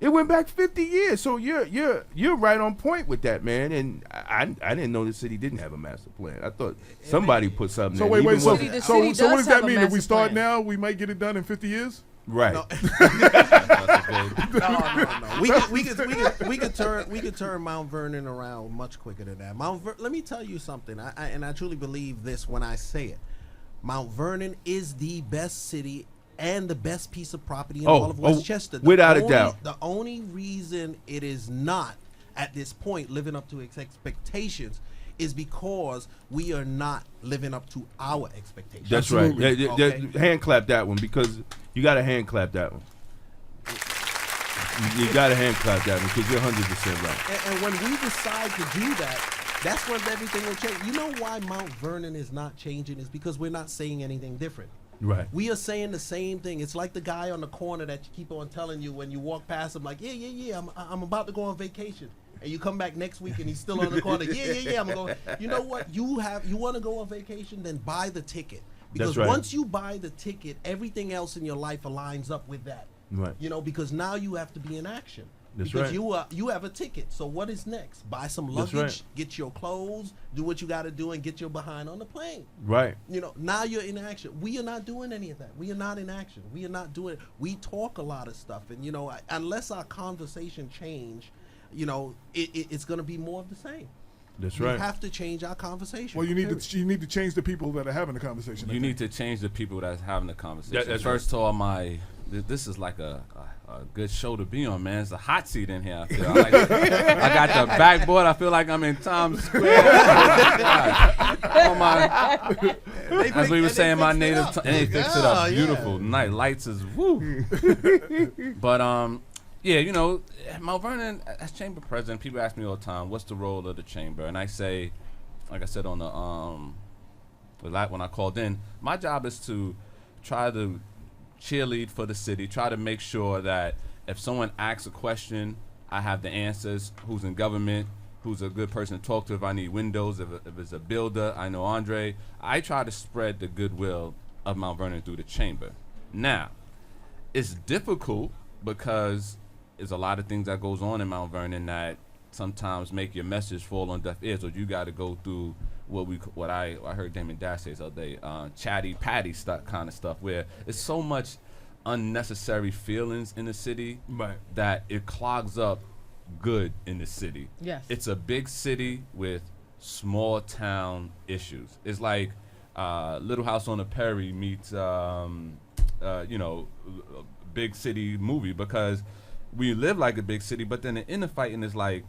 It went back 50 years. So you're right on point with that, man. And I didn't know the city didn't have a master plan. I thought somebody put something. So in. Wait. So what does that mean? If we start plan. now, we might get it done in 50 years. Right. No. We could turn Mount Vernon around much quicker than that. Let me tell you something. I truly believe this when I say it. Mount Vernon is the best city and the best piece of property in all of Westchester. Without a doubt. The only reason it is not at this point living up to its expectations is because we are not living up to our expectations. That's Absolutely. right. Okay. Hand clap that one, because you got to hand clap that one. You got to hand clap that one because you're 100% right. And when we decide to do that, that's when everything will change. You know why Mount Vernon is not changing? Is because we're not saying anything different. Right. We are saying the same thing. It's like the guy on the corner that you keep on telling you when you walk past him, like, yeah, I'm about to go on vacation. And you come back next week and he's still on the corner. Yeah, I'm going. You know what? You want to go on vacation? Then buy the ticket. Because That's right. Once you buy the ticket, everything else in your life aligns up with that. Right. Because now you have to be in action. That's because right. you have a ticket. So what is next? Buy some That's luggage, right. get your clothes, do what you got to do, and get your behind on the plane. Right. You know, now you're in action. We are not doing any of that. We are not in action. We are not doing it. We talk a lot of stuff, and you know, unless our conversation change, you know, it's going to be more of the same. That's We right. have to change our conversation. Well, you need to change the people that are having the conversation. You need to change the people that's having the conversation. That's First of all, this is like a good show to be on, man. It's a hot seat in here. I feel like I got the backboard. I feel like I'm in Times Square. As we were saying, my native tongue. And they fixed it up. Beautiful. Night lights is woo. But yeah, you know, Mount Vernon as chamber president, people ask me all the time, what's the role of the chamber? And I say, like I said on the when I called in, my job is to try to cheerlead for the city, try to make sure that if someone asks a question, I have the answers, who's in government, who's a good person to talk to if I need windows, if it's a builder, I know Andre. I try to spread the goodwill of Mount Vernon through the chamber. Now, it's difficult because there's a lot of things that goes on in Mount Vernon that sometimes make your message fall on deaf ears, so you got to go through what I heard Damon Dash say the other day, chatty patty kind of stuff, where it's so much unnecessary feelings in the city that it clogs up good in the city. Yes. It's a big city with small town issues. It's like Little House on the Prairie meets big city movie, because we live like a big city, but then the inner fighting is like,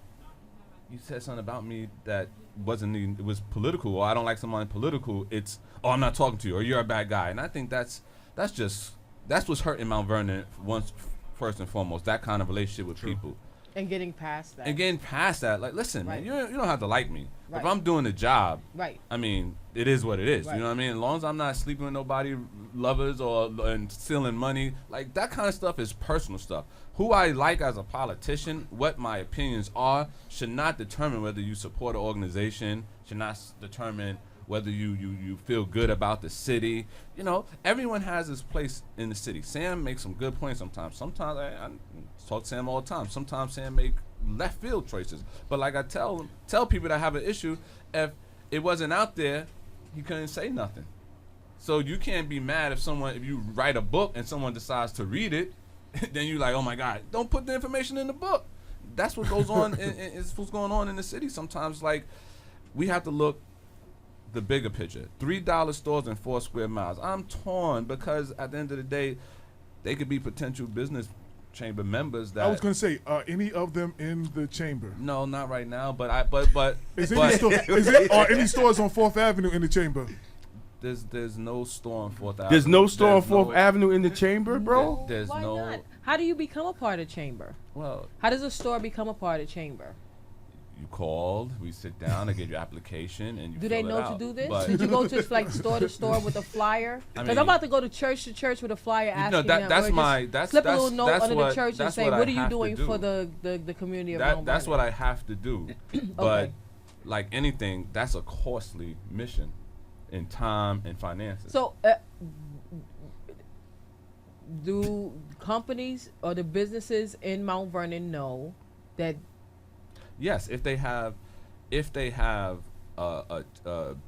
you said something about me that wasn't even, it was political, or I don't like someone political, it's, oh, I'm not talking to you, or you're a bad guy. And I think that's what's hurting Mount Vernon first and foremost, that kind of relationship with people. And getting past that. Like, listen, Right. man, you don't have to like me. Right. If I'm doing the job, Right. I mean, it is what it is. Right. You know what I mean? As long as I'm not sleeping with nobody, lovers, and stealing money, like that kind of stuff is personal stuff. Who I like as a politician, what my opinions are, should not determine whether you support an organization, should not determine whether you feel good about the city. You know, everyone has his place in the city. Sam makes some good points sometimes. Sometimes I talk to Sam all the time. Sometimes Sam make left field choices. But like I tell people that have an issue, if it wasn't out there, he couldn't say nothing. So you can't be mad if you write a book and someone decides to read it, then you're like, oh my God, don't put the information in the book. That's what goes on. It's what's going on in the city sometimes. Like, we have to look the bigger picture. $3 stores in 4 square miles. I'm torn because at the end of the day, they could be potential business chamber members. That I was going to say, are any of them in the chamber? No, not right now. But are any stores on 4th Avenue in the chamber? There's no store on 4th Avenue. There's no store on 4th Avenue in the chamber, bro? There's Why no. not? How do you become a part of chamber? Well, how does a store become a part of chamber? You called, we sit down, I get your application, and you do they fill it know out. to do this? But Did you go to like store to store with a flyer? Because I'm about to go to church with a flyer asking them. Slip a little note under the church and say, what are you doing for the community of Mount Vernon? That's what I have to do. But like anything, that's a costly mission in time and finances. So do companies or the businesses in Mount Vernon know that? Yes, if they have a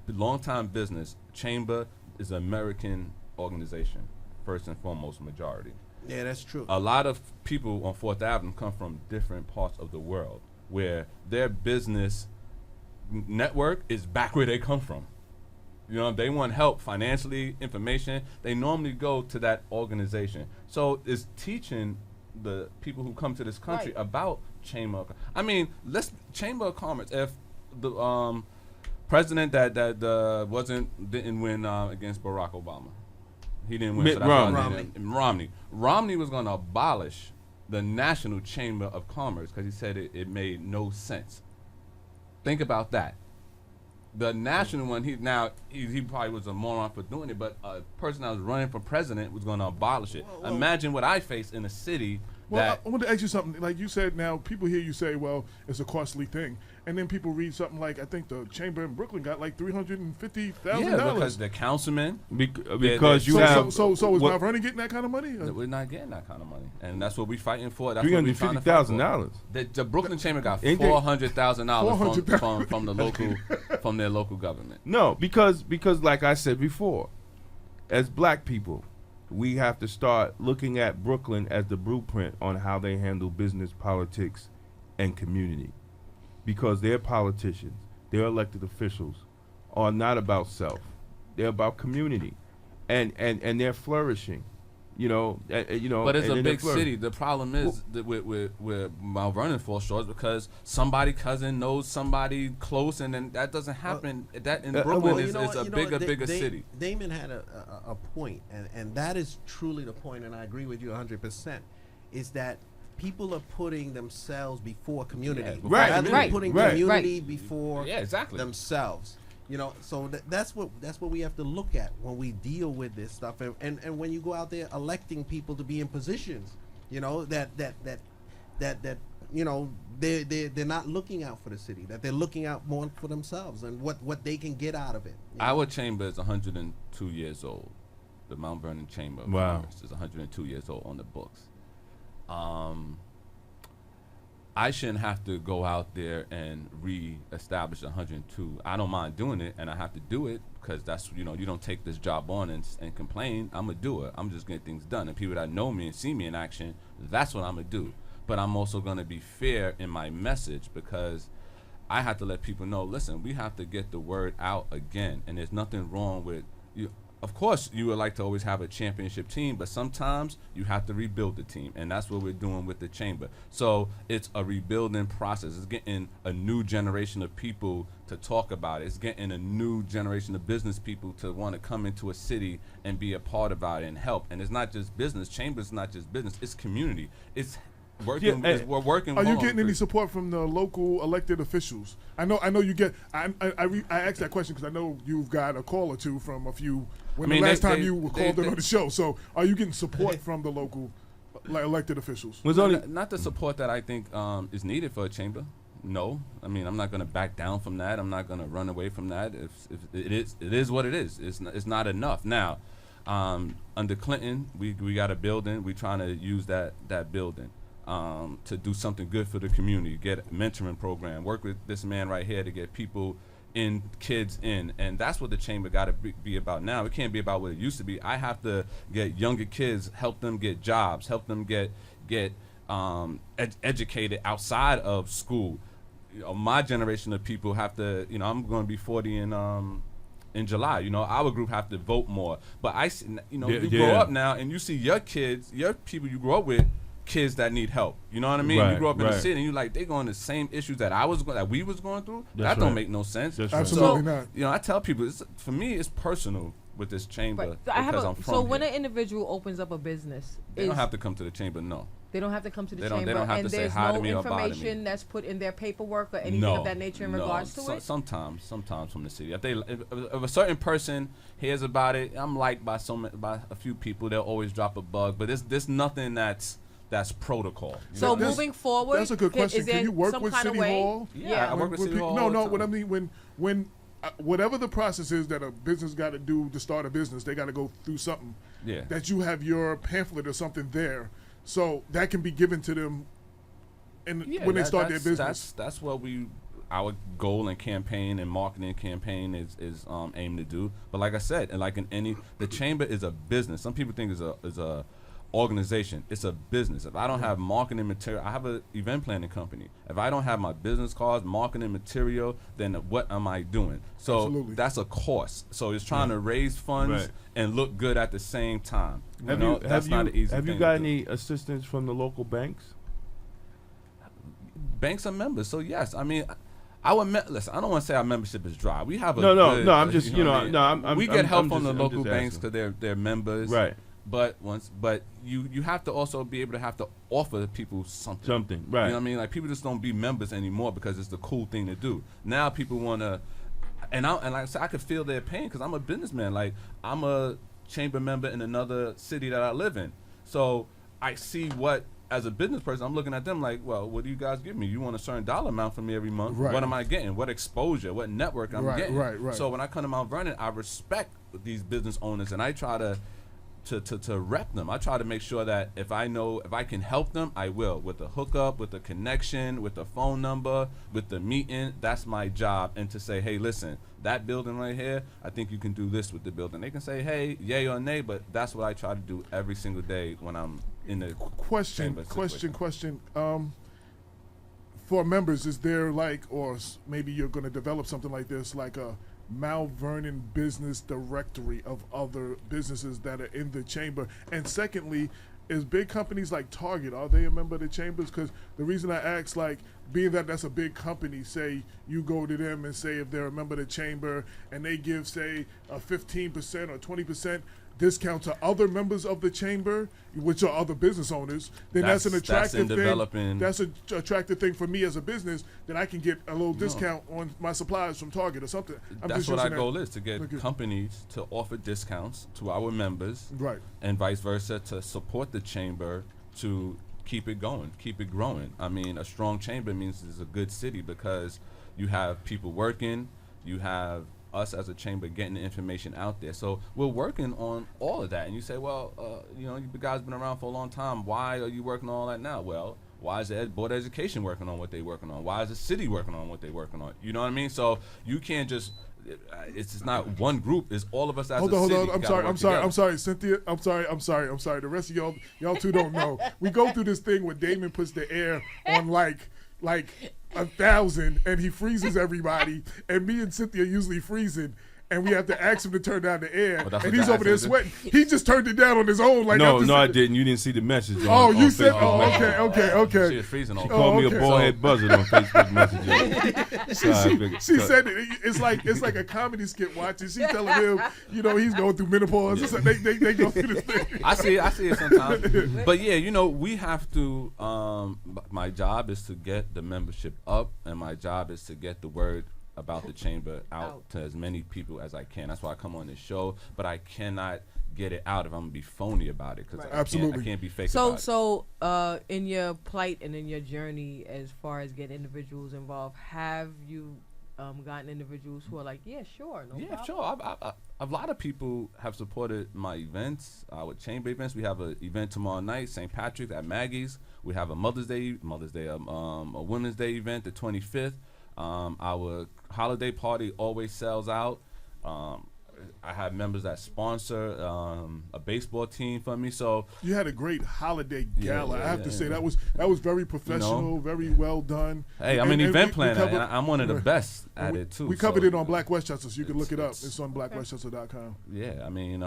long-time business, chamber is an American organization, first and foremost, majority. Yeah, that's true. A lot of people on 4th Avenue come from different parts of the world where their business network is back where they come from. You know, they want help financially, information. They normally go to that organization. So it's teaching the people who come to this country about Chamber. I mean, Chamber of Commerce. If the president that didn't win against Barack Obama, he didn't win. Mitt Romney. Romney was going to abolish the National Chamber of Commerce because he said it made no sense. Think about that. The national one, he probably was a moron for doing it, but a person that was running for president was going to abolish it. Whoa. Imagine what I face in a city Well, that I want to ask you something. Like you said, now people hear you say, "Well, it's a costly thing," and then people read something like, "I think the chamber in Brooklyn got like $350,000." yeah, because the councilman. Because you So have is what- Mount Vernon getting that kind of money? We're not getting that kind of money, and that's what we're fighting for. That's what we're trying to fight for. $350,000. The Brooklyn Chamber got Ain't they- $400,000 from the local from their local government. No, because like I said before, as black people, we have to start looking at Brooklyn as the blueprint on how they handle business, politics, and community. Because their politicians, their elected officials, are not about self. They're about community, and they're flourishing. You know. But it's and a they're big flourishing. city. The problem is that where Mount Vernon falls short is because somebody cousin knows somebody close, and then that doesn't happen. That in Brooklyn Well, is a bigger city. Damon had a point, and that is truly the point, and I agree with you 100%, is that people are putting themselves before community. Yeah, right, Rather than right, putting right. community before Yeah, exactly. themselves. You know, so that's what we have to look at when we deal with this stuff, and when you go out there electing people to be in positions, you know, that you know they're not looking out for the city, that they're looking out more for themselves and what they can get out of it. you know? Our chamber is 102 years old. The Mount Vernon Chamber of Wow. Commerce is 102 years old on the books. I shouldn't have to go out there and re-establish 102. I don't mind doing it, and I have to do it because that's, you don't take this job on and complain. I'm a doer. I'm just getting things done. And people that know me and see me in action, that's what I'm going to do. But I'm also going to be fair in my message because I have to let people know, listen, we have to get the word out again. And there's nothing wrong with you. Of course, you would like to always have a championship team, but sometimes you have to rebuild the team, and that's what we're doing with the chamber. So it's a rebuilding process. It's getting a new generation of people to talk about it. It's getting a new generation of business people to want to come into a city and be a part about it and help. And it's not just business. Chamber is not just business. It's community. It's working. Yeah, we're working. Are you hard. getting any support from the local elected officials? I know you get. I asked that question because I know you've got a call or two from a few. When the last time you were called in on the show, so are you getting support from the local elected officials? Was only Not the support that I think is needed for a chamber. No, I mean I'm not going to back down from that. I'm not going to run away from that. If it is what it is. It's not enough. Now, under Clinton, we got a building. We're trying to use that building to do something good for the community. Get a mentoring program. Work with this man right here to get people kids in, and that's what the chamber got to be about now. It can't be about what it used to be. I have to get younger kids, help them get jobs, help them get educated outside of school. My generation of people have to, I'm going to be 40 in July. Our group have to vote more. But you grow up now and you see your kids, your people you grow up with, kids that need help. You know what I mean? Right, you grow up in the right. city and you like, they going the same issues that we was going through. That's That don't right. make no sense. That's right. Absolutely So, not. I tell people, for me, it's personal with this chamber Right. because I'm from So here. when an individual opens up a business, They don't have to come to the chamber, no. they don't have to come to the They don't- they chamber, don't have and to say there's hi to no me or bother me. information that's put in their paperwork or anything No, of that nature in no. regards to it. Sometimes from the city. If a certain person hears about it, I'm liked by by a few people. They'll always drop a bug, but there's nothing that's protocol. So That's- moving forward, That's a good question. Is there Can you work some with kind City of way? Hall? Yeah, I work with City Hall No, all the no. time. What I mean when whatever the process is that a business got to do to start a business, they got to go through something. Yeah. That you have your pamphlet or something there, so that can be given to them, when they start their business. That's what our goal and campaign and marketing campaign is aimed to do. But like I said, and like the chamber is a business. Some people think is a organization. It's a business. If I don't have marketing material, I have an event planning company. If I don't have my business cards, marketing material, then what am I doing? So Absolutely. that's a course. So it's trying to raise funds Right. and look good at the same time. have not an easy you thing got to do. any assistance from the local banks? Banks are members, so yes. I mean, listen, I don't want to say our membership is dry. We have a No. good, I'm just what I mean? I'm we get help I'm from the just local banks asking. because they're members, Right. But you have to also be able to have to offer people something. Something, right. You know what I mean? Like people just don't be members anymore because it's the cool thing to do. Now people want to, and like I said, I could feel their pain because I'm a businessman. Like I'm a chamber member in another city that I live in, so I see what as a business person, I'm looking at them like, well, what do you guys give me? You want a certain dollar amount from me every month. Right. What am I getting? What exposure? What network I'm getting? Right. So when I come to Mount Vernon, I respect these business owners, and I try to rep them. I try to make sure that if I can help them, I will. With the hookup, with the connection, with the phone number, with the meeting, that's my job. And to say, hey, listen, that building right here, I think you can do this with the building. They can say, hey, yay or nay, but that's what I try to do every single day when I'm in the Question. For members, is there maybe you're going to develop something like this, like a Mount Vernon business directory of other businesses that are in the chamber? And secondly, is big companies like Target, are they a member of the chambers? Because the reason I ask, being that that's a big company, say you go to them and say if they're a member of the chamber and they give, say, a 15% or 20% discount to other members of the chamber, which are other business owners, then that's an attractive thing. That's an attractive thing for me as a business, that I can get a little discount on my supplies from Target or something. That's what our goal is, to get companies to offer discounts to our members, right, and vice versa, to support the chamber to keep it going, keep it growing. I mean, a strong chamber means it's a good city because you have people working, you have us as a chamber getting the information out there. So we're working on all of that. And you say, well, you guys been around for a long time. Why are you working on all that now? Well, why is the Board of Education working on what they're working on? Why is the city working on what they're working on? You know what I mean? So you can't just, it's just not one group. It's all of us as a city. Hold on. I'm sorry, Cynthia. I'm sorry. The rest of y'all two don't know. We go through this thing where Damon puts the air on like 1,000 and he freezes everybody, and me and Cynthia usually freezing, and we have to ask him to turn down the air, and he's over there sweating. He just turned it down on his own. No, I didn't. You didn't see the message. You said, okay. She was freezing all She called me a bullhead buzzard on Facebook Messenger. She said it's like a comedy skit watching. She's telling him, he's going through menopause. Yeah. They go through this thing. I see it sometimes. But yeah, we have to. My job is to get the membership up, and my job is to get the word about the chamber out to as many people as I can. That's why I come on this show, but I cannot get it out if I'm gonna be phony about it, because I can't be fake about it. So in your plight and in your journey as far as getting individuals involved, have you gotten individuals who are like, yeah, sure, no problem? Sure. A lot of people have supported my events, with chamber events. We have an event tomorrow night, St. Patrick's at Maggie's. We have a Mother's Day, a Women's Day event, the 25th. Our holiday party always sells out. I have members that sponsor a baseball team for me. So you had a great holiday gala. I have to say that was very professional, very well done. Hey, I'm an event planner, and I'm one of the best at it too. We covered it on Black Westchester, so you can look it up. It's on blackwestchester.com. Yeah, I mean,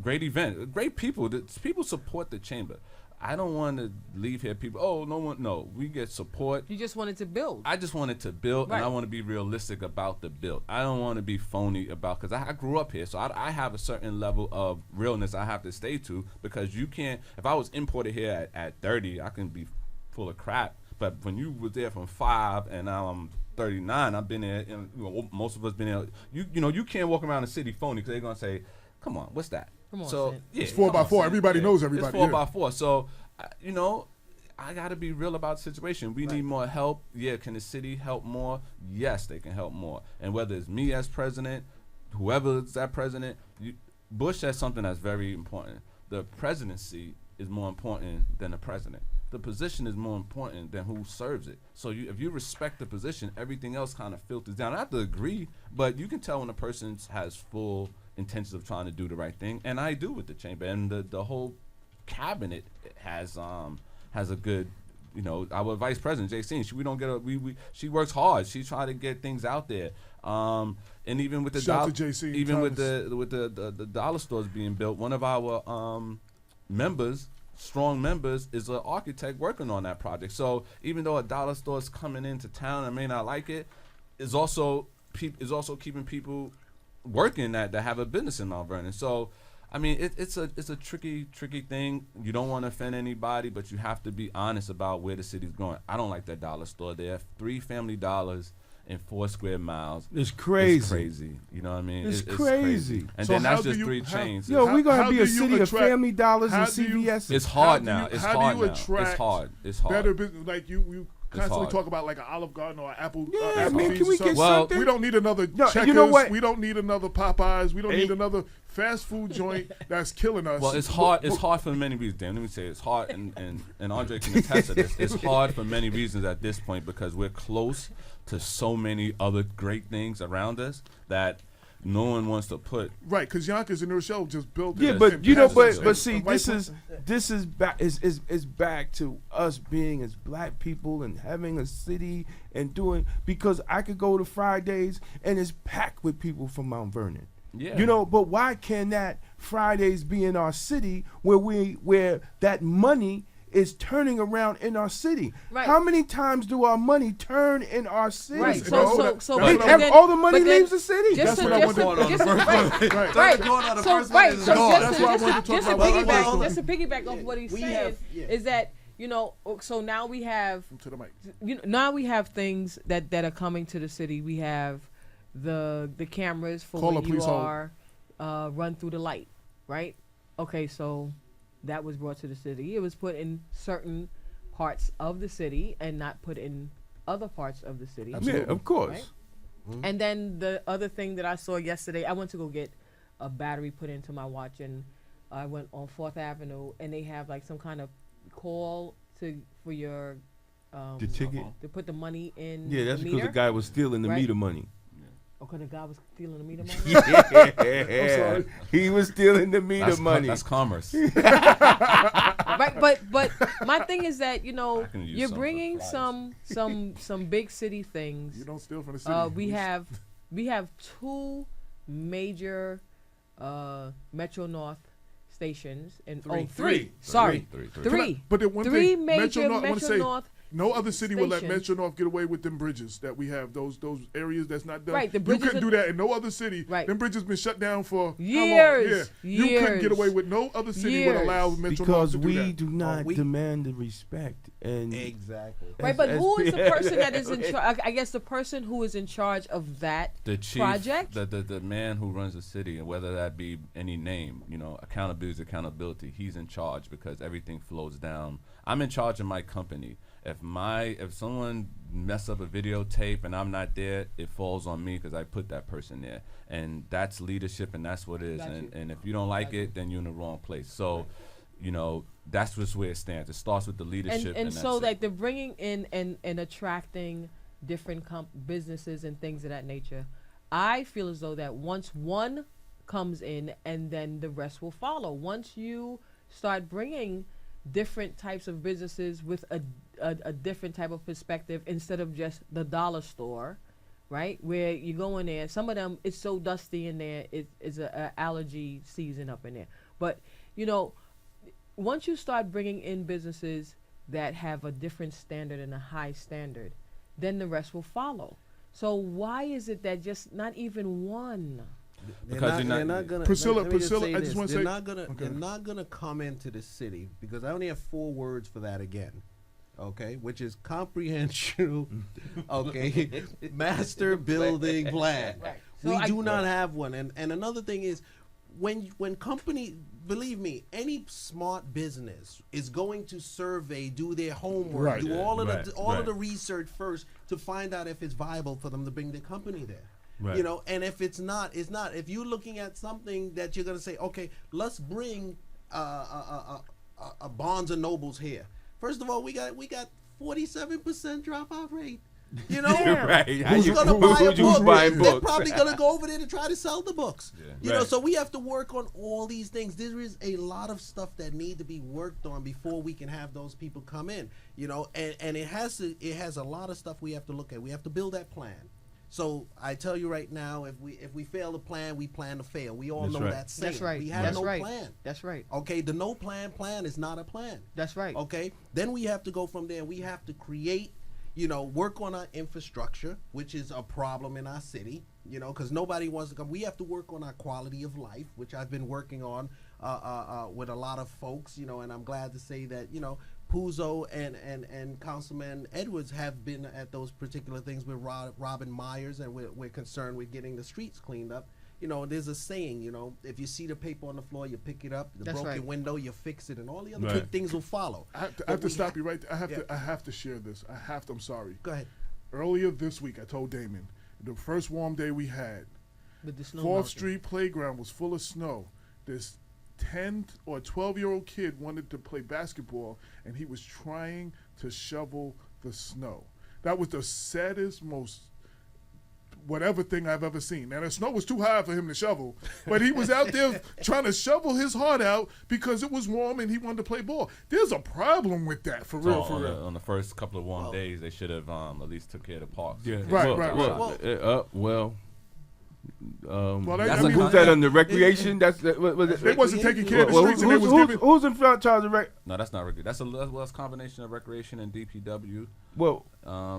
great event, great people. People support the chamber. I don't want to leave here people, no, we get support. You just wanted to build. I just wanted to build, and I want to be realistic about the build. I don't want to be phony about, because I grew up here, so I have a certain level of realness I have to stay to, because you can't, if I was imported here at 30, I can be full of crap, but when you were there from 5 and now I'm 39, I've been there, most of us been there, you can't walk around the city phony, because they're going to say, come on, what's that? Come on, so yeah, it's 4x4. Everybody knows everybody. It's 4x4. So, I got to be real about the situation. We need more help. Yeah, can the city help more? Yes, they can help more. And whether it's me as president, whoever is that president, Bush said something that's very important. The presidency is more important than the president. The position is more important than who serves it. So if you respect the position, everything else kind of filters down. I have to agree, but you can tell when a person has full intentions of trying to do the right thing, and I do with the chamber, and the whole cabinet has a good, our vice president Jay we don't get she works hard. She try to get things out there, and even with the the dollar stores being built, one of our strong members is an architect working on that project. So even though a dollar store is coming into town and may not like it, is also keeping people working that have a business in Mount Vernon. So I mean, it's a tricky thing. You don't want to offend anybody, but you have to be honest about where the city's going. I don't like that dollar store. They have 3 Family Dollars in 4 square miles. It's crazy. It's crazy. You know what I mean? It's crazy. And So then that's how do just you- 3 how- chains. Yo, we're gonna How be do a you city of attract- Family Dollars and how do you- CVS. It's hard How do now. you- It's how do hard you now. It's attract hard. It's hard. better business. Like you constantly hard. talk about like an Olive Garden or Apple. Yeah, Applebee's man, can or we something. get Well, something? We don't need another No, Checkers. you know what? We don't need another Popeyes. We don't Hey. need another fast food joint that's killing us. Well, it's hard. It's hard for many reasons. Dan, let me say it's hard, and Andre can attest to this. It's hard for many reasons at this point because we're close to so many other great things around us that no one wants to put. Right, because Yonkers and Rochelle just built. Yeah, it but and you know, passed it. but see, And white this is back is back to us being as black people and having a city and doing, because I could go to Fridays and it's packed with people from Mount Vernon. Yeah. You know, but why can that Fridays be in our city where that money is turning around in our city? Right. How many times do our money turn in our city? Right. You So know, so that- so. that's but what I'm- then- all the money but then leaves the city. Just That's to- what I just want to- to- just to- right. Right. Right. Going on the So first one right. is So gone. just That's to why I just wanted to to just talk to about piggyback Andre. just to piggyback off what he We said have- yeah. is that, you know, so now we have To the mic. now we have things that are coming to the city. We have the cameras for Call when a you police hold. are run through the light, right? Okay, so that was brought to the city. It was put in certain parts of the city and not put in other parts of the city. Yeah, of course. Right? And then the other thing that I saw yesterday, I went to go get a battery put into my watch, and I went on 4th Avenue, and they have like some kind of call for your The ticket. to put the money in. Yeah, that's the because meter. the guy was stealing the Right. meter money. Okay, the guy was stealing the meter money. Yeah, he was stealing the meter money. That's commerce. Right, but my thing is that, you know, I can use you're some for bringing flyers. some big city things. You don't steal from the city. We have 2 major Metro North stations and three. Sorry, Three. three. But the one Three thing, major Metro North, I want to Metro say, North no other city will let stations. Metro North get away with them bridges that we have. Those areas that's not done. Right, the you bridges couldn't are- do that in no other city. Right. Them bridges been shut down for Years, How long? Yeah. You couldn't get years, away with no other city would allow years. Metro North Because to do we that. do not we- demand the respect and Exactly. Right, but who is the yeah. person that is in charge? I guess the person who is in charge of that The chief, project. the man who runs the city, and whether that be any name, you know, accountability is accountability. He's in charge because everything flows down. I'm in charge of my company. If someone mess up a videotape and I'm not there, it falls on me because I put that person there, and that's leadership, and that's what it is. Got you. And if you don't like it, then you're in the wrong place. So, you know, that's just where it stands. It starts with the leadership, and that's so it. like they're bringing in and attracting different businesses and things of that nature. I feel as though that once one comes in, and then the rest will follow. Once you start bringing different types of businesses with a different type of perspective instead of just the dollar store, right? Where you go in there, some of them, it's so dusty in there, it's a allergy season up in there. But, you know, once you start bringing in businesses that have a different standard and a high standard, then the rest will follow. So why is it that just not even one? Because they're not gonna. Priscilla, let me Priscilla, say I just this. wanna they're say- not gonna. Okay. They're not gonna come into the city because I only have 4 words for that again. Okay, which is comprehensive. Okay, master building plan. Right. So We I- do not have one. And another thing is, when company, believe me, any smart business is going to survey, do their homework, Right. do Yeah, all of right, the all right. of the research first to find out if it's viable for them to bring their company there. Right. You know, and if it's not, it's not. If you're looking at something that you're gonna say, okay, let's bring a Barnes and Nobles here. First of all, we got 47% dropout rate. You know, Right. How who's you- gonna who- buy a who's book? buying They're books? probably gonna go over there to try to sell the books. Yeah. You know, Right. so we have to work on all these things. There is a lot of stuff that need to be worked on before we can have those people come in. You know, and it has a lot of stuff we have to look at. We have to build that plan. So I tell you right now, if we fail to plan, we plan to fail. We all That's know right. that saying. That's right. We have That's no right. plan. That's right. Okay, the no plan is not a plan. That's right. Okay, then we have to go from there. We have to create, you know, work on our infrastructure, which is a problem in our city, you know, because nobody wants to come. We have to work on our quality of life, which I've been working on with a lot of folks, you know, and I'm glad to say that, you know, Puzo and Councilman Edwards have been at those particular things with Robin Myers, and we're concerned with getting the streets cleaned up. You know, there's a saying, you know, if you see the paper on the floor, you pick it up. The That's broken right. window, you fix it, and all the other Right. good things will follow. I have to stop you right there. I have to share this. I'm sorry. Go ahead. Earlier this week, I told Damon, the first warm day we had, With the snow 4th melting. Street playground was full of snow. This 10 or 12-year-old kid wanted to play basketball, and he was trying to shovel the snow. That was the saddest, most whatever thing I've ever seen. Now, the snow was too high for him to shovel, but he was out there trying to shovel his heart out because it was warm and he wanted to play ball. There's a problem with that, for So real. on the first couple of warm days, they should have at least took care of the parks. Yeah. Right. That's a who's that under recreation? That's They wasn't taking care of the streets, and they was giving. who's in charge of rec? No, that's not recreation. That's a combination of recreation and DPW. Well,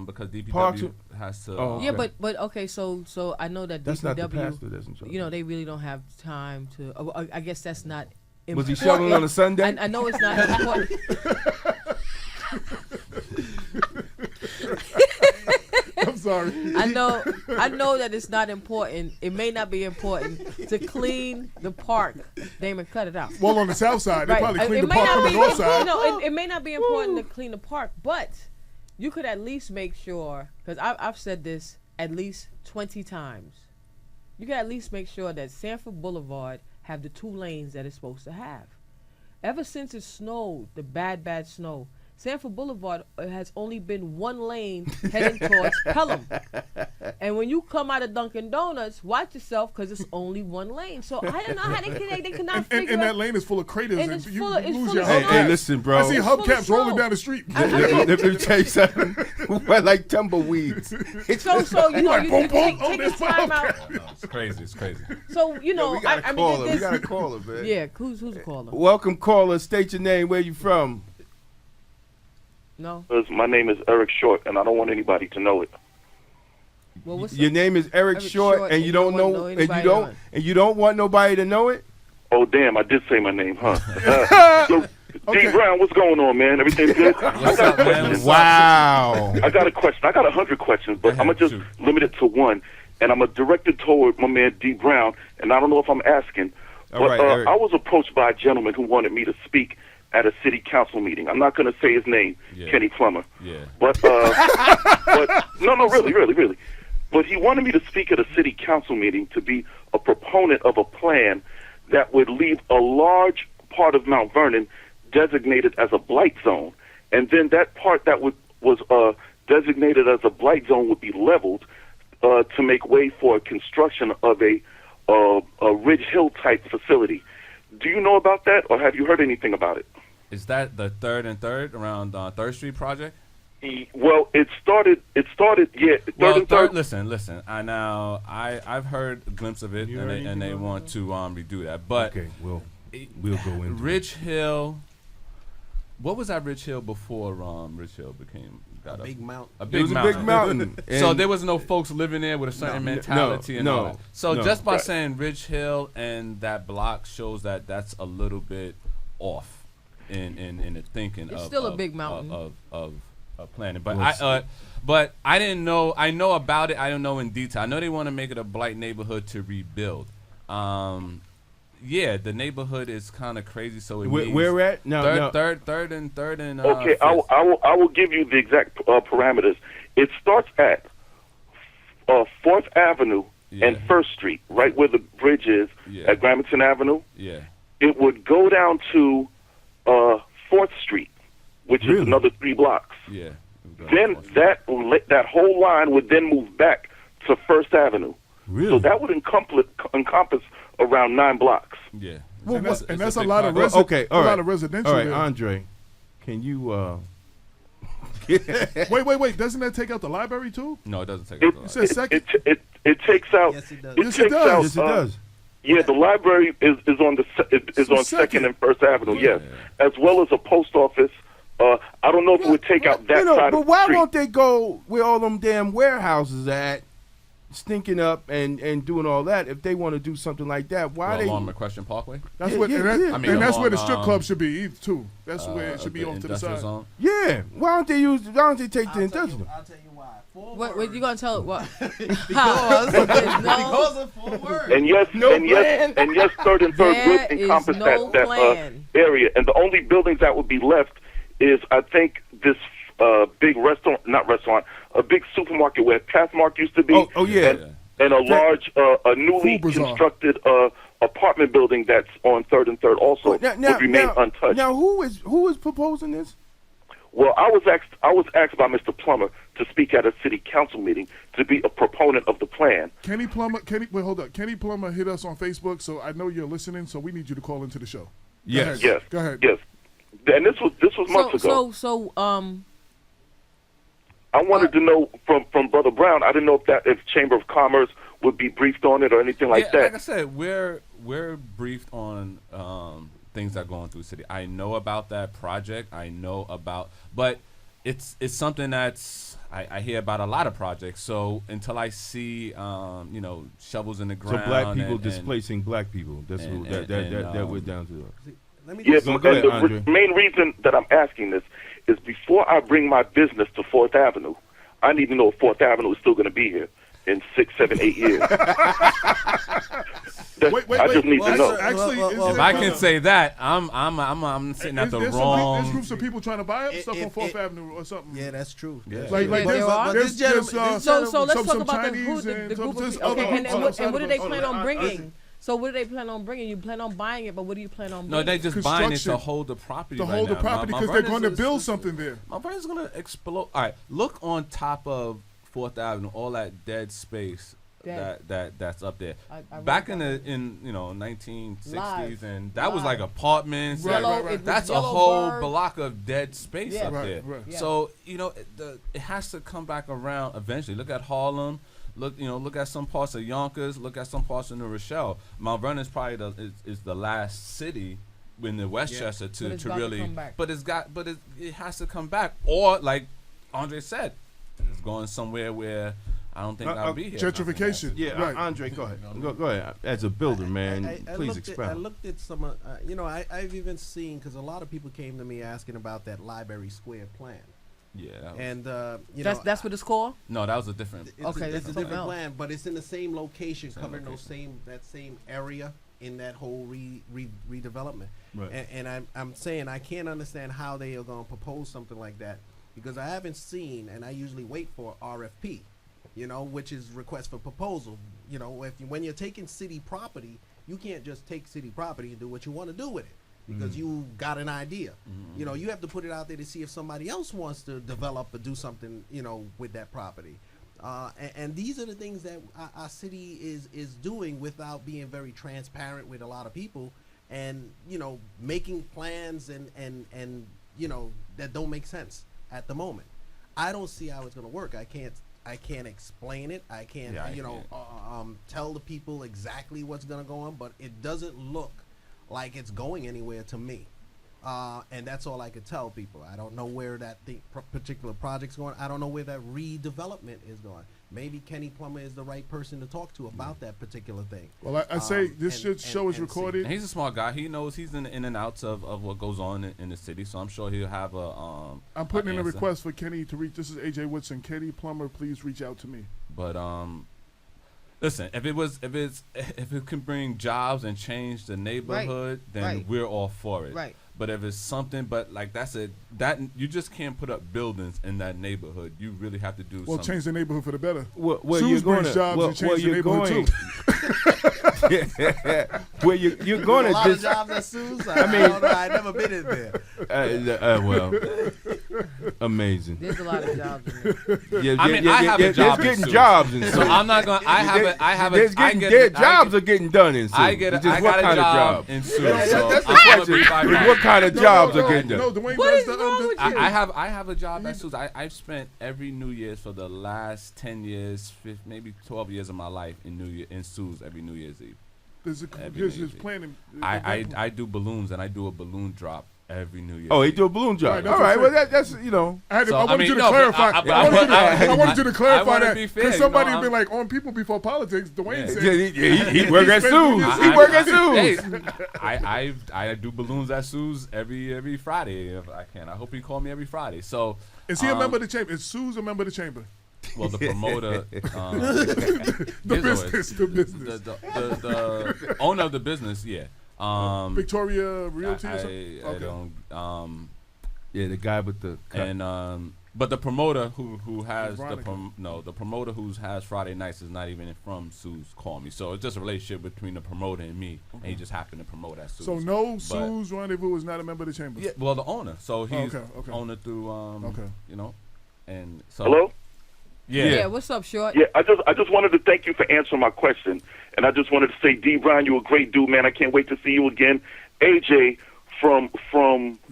Because DPW Parks- has to. Oh, Yeah, okay. but okay, so I know that That's not the DPW, pastor that's in charge. you know, they really don't have time to. I guess that's not. Was he important. shoveling on a Sunday? I know it's not important. I'm sorry. I know that it's not important. It may not be important to clean the park. Damon, cut it out. Well, on the south side, they Right. probably It cleaned the may park not on the be- north side. No, it may not be important to clean the park, but you could at least make sure, because I've said this at least 20 times, you could at least make sure that Sanford Boulevard have the 2 lanes that it's supposed to have. Ever since it snowed, the bad snow, Sanford Boulevard has only been 1 lane heading towards Pelham. And when you come out of Dunkin' Donuts, watch yourself because it's only 1 lane. So I don't know how they cannot figure And out. that lane is full of craters, And and it's you full of- it's lose full your of Hey, snow. hubcaps. listen, bro. I see It's full of hubcaps rolling snow. down the street. Let me tell you something. We're like tumbleweeds. So you know, like, you boom, boom. take Oh, the there's my time out. hubcap. No, it's crazy. It's crazy. So you know, we gotta I mean, call her. We there's- gotta call her, man. yeah, who's the caller? Welcome, caller. State your name. Where you from? No, Because my name is Eric Short, and I don't want anybody to know it. well, what's Your up? name is Eric Short, and you don't want know, and anybody you don't, on. and you don't want nobody to know it. Oh, damn, I did say my name, huh? So, Okay. D. Brown, what's going on, man? Everything good? What's up, man? What's up? Wow. I got a question. I got 100 questions, but Go I'm ahead, going to just shoot. limit it to one. And I'm going to direct it toward my man, D. Brown, and I don't know if I'm asking. All But right, Eric. I was approached by a gentleman who wanted me to speak at a city council meeting. I'm not going to say his name, Yeah. Kenny Plummer. Yeah. But no, really. But he wanted me to speak at a city council meeting to be a proponent of a plan that would leave a large part of Mount Vernon designated as a blight zone, and then that part that was designated as a blight zone would be leveled to make way for construction of a Ridge Hill type facility. Do you know about that, or have you heard anything about it? Is that the 3rd and 3rd around 3rd Street project? Well, it started. Yeah, third Well, and third. listen. I've heard a glimpse of it, You and heard they anything want to redo that. But Okay, we'll go into Ridge Hill. What was that Ridge Hill before Ridge Hill got Big mount. a It big was a mountain? big mountain. So and- there was no folks living there with a certain mentality and all no, that. So no. just by Right. saying Ridge Hill and that block shows that that's a little bit off in the thinking. It's of, still a of- big mountain. of planning. But Well, but I didn't know. I know about it. I don't know in detail. I know they want to make it a blight neighborhood to rebuild. Yeah, the neighborhood is kind of crazy. So it means Where at? No, no. third and Okay, I will give you the exact parameters. It starts at 4th Avenue and Yeah. 1st Street, right where the bridge is Yeah. at Gramerton Avenue. Yeah. It would go down to 4th Street, which Really? is another 3 blocks. Yeah. Then that whole line would then move back to 1st Avenue. Really? So that would encompass around 9 blocks. Yeah. And that's, It's and that's a big lot of project. Okay, all a lot right. of residential All right, there. Andre, can you? Wait. Doesn't that take out the library too? No, it doesn't take It, up a lot. It says second. it takes out. Yes, it does. Yes, it takes does. out, Yes, it does. Yeah, the library is on is on Second. 2nd and 1st Avenue, yes, as well as a post office. I don't know if it would take out that You know, side but of the why street. won't they go where all them damn warehouses at stinking up and doing all that, if they want to do something like that, why they along McQuestion Parkway? That's Yeah, what, yeah, and, that- yeah. I mean, and that's where the along, strip club should be too. That's where it should be the off to the industrial side. zone. Yeah, why don't they take the industrial? I'll tell you why. What you gonna tell it? What? Because no, of 4 words. And yes, and yes, third and third There would is encompass no that plan. area. And the only buildings that would be left is, I think, this big a big supermarket where Pathmark used to be. Oh yeah. And a large, a newly Food Bazaar. constructed apartment building that's on Third and Third also would remain untouched. Now, who is proposing this? Well, I was asked by Mr. Plummer to speak at a city council meeting to be a proponent of the plan. Kenny Plummer hit us on Facebook, so I know you're listening. So we need you to call into the show. Yes. Yes. Go ahead. Yes. And this was months ago. I wanted to know from Brother Brown. I didn't know if Chamber of Commerce would be briefed on it or anything like that. Like I said, we're briefed on things that are going through the city. I know about that project. But it's something that's I hear about a lot of projects. So until I see shovels in the ground, So black people displacing black people. That's that we're down to. Yes, go and ahead, the Andre. main reason that I'm asking this is before I bring my business to 4th Avenue, I need to know if 4th Avenue is still going to be here in 6, 7, 8 years. I just need to know. If I can say that, I'm sitting at the wrong. There's groups of people trying to buy up stuff on 4th Avenue or something. Yeah, that's true. Yeah. Like this gentleman. So let's talk some about Chinese the group of and people. Okay, and what do they plan on I- bringing? So what do they plan on bringing? You plan on buying it, but what do you plan on bringing? No, they just buying it to Construction. hold the property. To right hold the now. property My because they're brother's going to build is- something there. My brother's gonna explode. All right, look on top of 4th Avenue, all that dead space that's up there. I Back read in the 1960s, Live. and that was like apartments. Right, and right, right. That's a Yellow whole Bird. block of dead space Yeah. up Right, there. right. Yeah. So it has to come back around eventually. Look at Harlem. Look at some parts of Yonkers. Look at some parts of New Rochelle. Mount Vernon is probably is the last city in the Westchester But it's to got to really. come back. But it has to come back. Or like Andre said, it's going somewhere where I don't think I'll be here. Gentrification. Yeah, Right. Andre, go ahead. Go ahead. As a builder, man, please I expound. looked at some, I've even seen, because a lot of people came to me asking about that Library Square plan. Yeah. And, That's what it's called. No, that was a different. It's Okay, a that's different something else. plan, but it's in the same location, covering location. that same area in that whole redevelopment. Right. And I'm saying I can't understand how they are going to propose something like that because I haven't seen, and I usually wait for RFP, which is request for proposal. When you're taking city property, you can't just take city property and do what you want to do with it. Because you got an idea, you have to put it out there to see if somebody else wants to develop or do something, with that property. And these are the things that our city is doing without being very transparent with a lot of people, and making plans and that don't make sense at the moment. I don't see how it's going to work. I can't explain it. I can't tell the people exactly what's going to go on, but it doesn't look like it's going anywhere to me. And that's all I could tell people. I don't know where that particular project's going. I don't know where that redevelopment is going. Maybe Kenny Plummer is the right person to talk to about that particular thing. Well, I say this show is recorded. And he's a smart guy. He knows he's in and outs of what goes on in the city. So I'm sure he'll have a. I'm putting in a answer. request for Kenny to reach. This is AJ Woodson. Kenny Plummer, please reach out to me. But listen, if it can bring jobs and change the neighborhood, then Right. we're all for it. Right. But if it's something, that you just can't put up buildings in that neighborhood. You really have to do Well, something. change the neighborhood for the better. Well, Sue's you're brings gonna jobs and change the neighborhood too. Well, you're going A to lot of just. jobs at Sue's. I don't know. I've never been in there. Well, amazing. There's a lot of jobs in there. Yeah, I mean, I have a job in There's getting Suits. jobs in So Suits. I'm not going. Jobs are getting done in Suits. I got a job in Suits. So That's the I'm gonna question. be fine. Is what kind of jobs are getting No, done? Dwayne What does is the wrong with you? I have a job at Suits. I've spent every New Year's for the last 10 years, maybe 12 years of my life in Suits every New Year's Eve. There's Every his day. planning. I do balloons and I do a balloon drop Every New Year. Oh, he do a balloon drop. Right, that's All right, what well I'm that's you know. I So, wanted you to no, but clarify. I wanted you to I clarify wanna that be fair, because you know, somebody I'm- been like on People Before Politics. Dwayne Yeah. said He work at Sue's. He work at Sue's. I do balloons at Sue's every Friday if I can. I hope he call me every Friday. So Is he a member of the chamber? Is Sue's a member of the chamber? well, the promoter, The business. the owner of the business, yeah. Victoria Realty or I something? Okay. don't. Yeah, the guy with the cut. And but the promoter who has Veronica. the promoter who has Friday nights is not even from Sue's. Call me, so it's just a relationship between the promoter and me, and he just happened to promote at Sue's. So no But- Sue's Rendezvous is not a member of the chamber? Yeah, well, the owner. So he's okay. owner through Okay. you know, and so Hello? Yeah, what's up, Short? Yeah, I just wanted to thank you for answering my question, and I just wanted to say, D. Brown, you're a great dude, man. I can't wait to see you again. AJ, from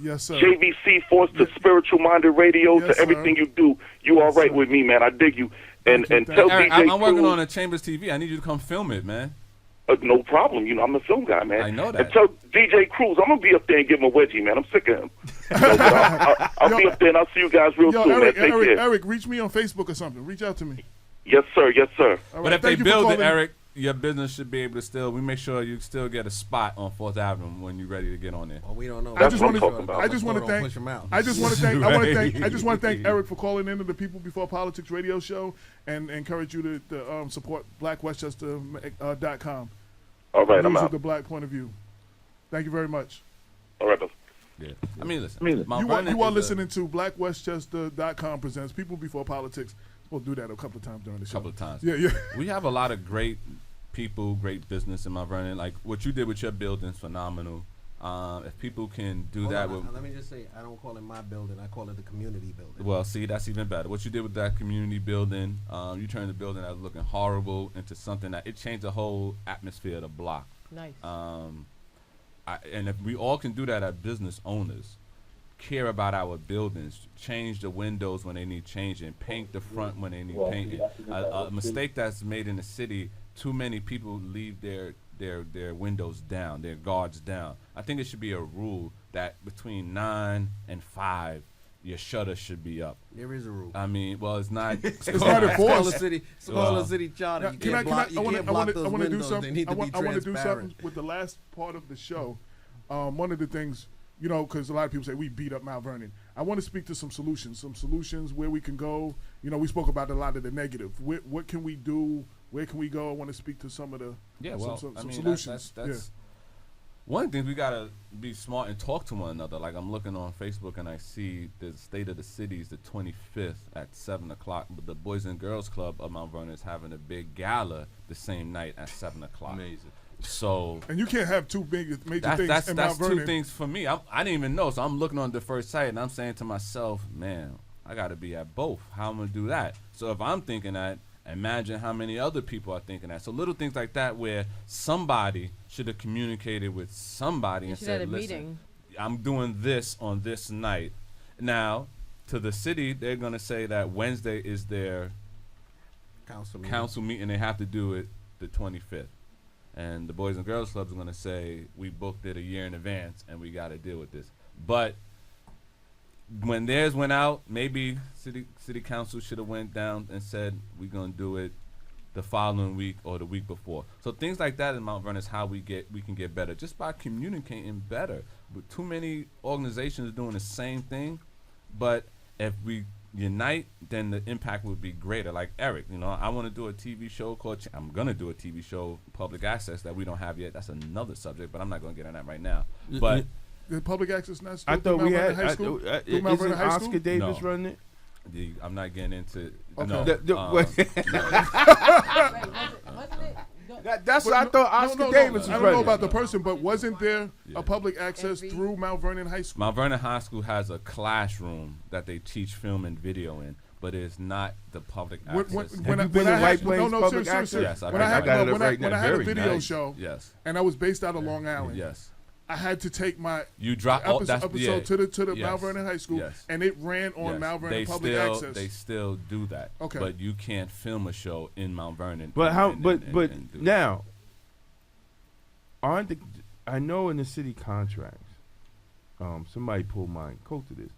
Yes, sir. JVC Force to Spiritual Minded Radio Yes, to everything sir. you do, you all Yes, right sir. with me, man. I dig you. And Thank you. tell Eric, DJ I'm working Cruz, on a Chambers TV. I need you to come film it, man. no problem. You know, I'm a film guy, man. I know that. And tell DJ Cruz, I'm gonna be up there and give him a wedgie, man. I'm sick of him. I'll be up there and I'll see you guys real Yo, soon, Eric, man. Take care. Eric, reach me on Facebook or something. Reach out to me. Yes, sir. Yes, sir. All But right, if they thank you for build it, calling. Eric, your business should be able to still. We make sure you still get a spot on 4th Avenue when you're ready to get on there. Well, we don't know. I just what I'm want talking to. about. I just want to Don't thank. push 'em out. I just want to thank. I want to Right. thank. I just want to thank Eric for calling into the People Before Politics radio show and encourage you to support BlackWestchester.com. All right, I'm News out. with the black point of view. Thank you very much. All right, brother. Yeah. I mean, listen. Mount You are Vernon is a listening to BlackWestchester.com presents People Before Politics. We'll do that a couple of times during the show. couple of times. Yeah. We have a lot of great people, great business in Mount Vernon. Like what you did with your building's phenomenal. If people can do Hold that on, with, let me just say, I don't call it my building. I call it the community building. well, see, that's even better. What you did with that community building, you turned the building that was looking horrible into something that it changed the whole atmosphere of the block. Nice. And if we all can do that as business owners, care about our buildings, change the windows when they need changing, paint the front when they need painting. A mistake that's made in the city, too many people leave their windows down, their guards down. I think it should be a rule that between 9 and 5, your shutter should be up. There is a rule. I mean, well, it's not. It's not enforced. Smaller city charter. Now, You can can't block, you can't block those I want to do windows. They something. need I to be want to do transparent. something with the last part of the show. One of the things, you know, because a lot of people say we beat up Mount Vernon. I want to speak to some solutions where we can go. You know, we spoke about a lot of the negative. What can we do? Where can we go? I want to speak to some of the some I mean, solutions. that's one of the things we gotta be smart and talk to one another. Like I'm looking on Facebook and I see the State of the City is the 25th at 7:00. But the Boys and Girls Club of Mount Vernon is having a big gala the same night at 7:00. Amazing. So And you can't have two major things that's in Mount Vernon. two things for me. I didn't even know, so I'm looking on the first site and I'm saying to myself, man, I got to be at both. How am I gonna do that? So if I'm thinking that, imagine how many other people are thinking that. So little things like that where somebody should have communicated with somebody You and should have said, a listen, meeting. I'm doing this on this night. Now, to the city, they're gonna say that Wednesday is their council meeting. They have to do it the 25th. And the Boys and Girls Club is going to say, we booked it a year in advance and we got to deal with this. But when theirs went out, maybe city council should have went down and said, we're going to do it the following week or the week before. So things like that in Mount Vernon is how we can get better, just by communicating better. But too many organizations doing the same thing, but if we unite, then the impact would be greater. Like Eric, you know, I want to do a TV show called I'm gonna do a TV show, public access, that we don't have yet. That's another subject, but I'm not gonna get on that right now. But The public access not still I thought we had. High School? Through Mount Isn't Vernon High School? Oscar Davis No. running it? I'm not getting into. Okay. No, Wasn't it? But That's what I thought Oscar Davis was I don't running. know about the person, but wasn't there Yeah. a public access MV? through Mount Vernon High School? Mount Vernon High School has a classroom that they teach film and video in, but it's not the public access. Have you been to White Plains Public seriously, Access? Yes, I've when I been. had, I got it when right I now. had a Very video nice. show, Yes. and I was based out of Long Island, Yes. I had to take my You drop episode to the Yes. Mount Vernon High School, Yes. and it ran on Yes. Mount Vernon They Public still, Access. They still do that. Okay. But you can't film a show in Mount Vernon. But how? and But do that. now, aren't the? I know in the city contracts, somebody pulled my coat to this.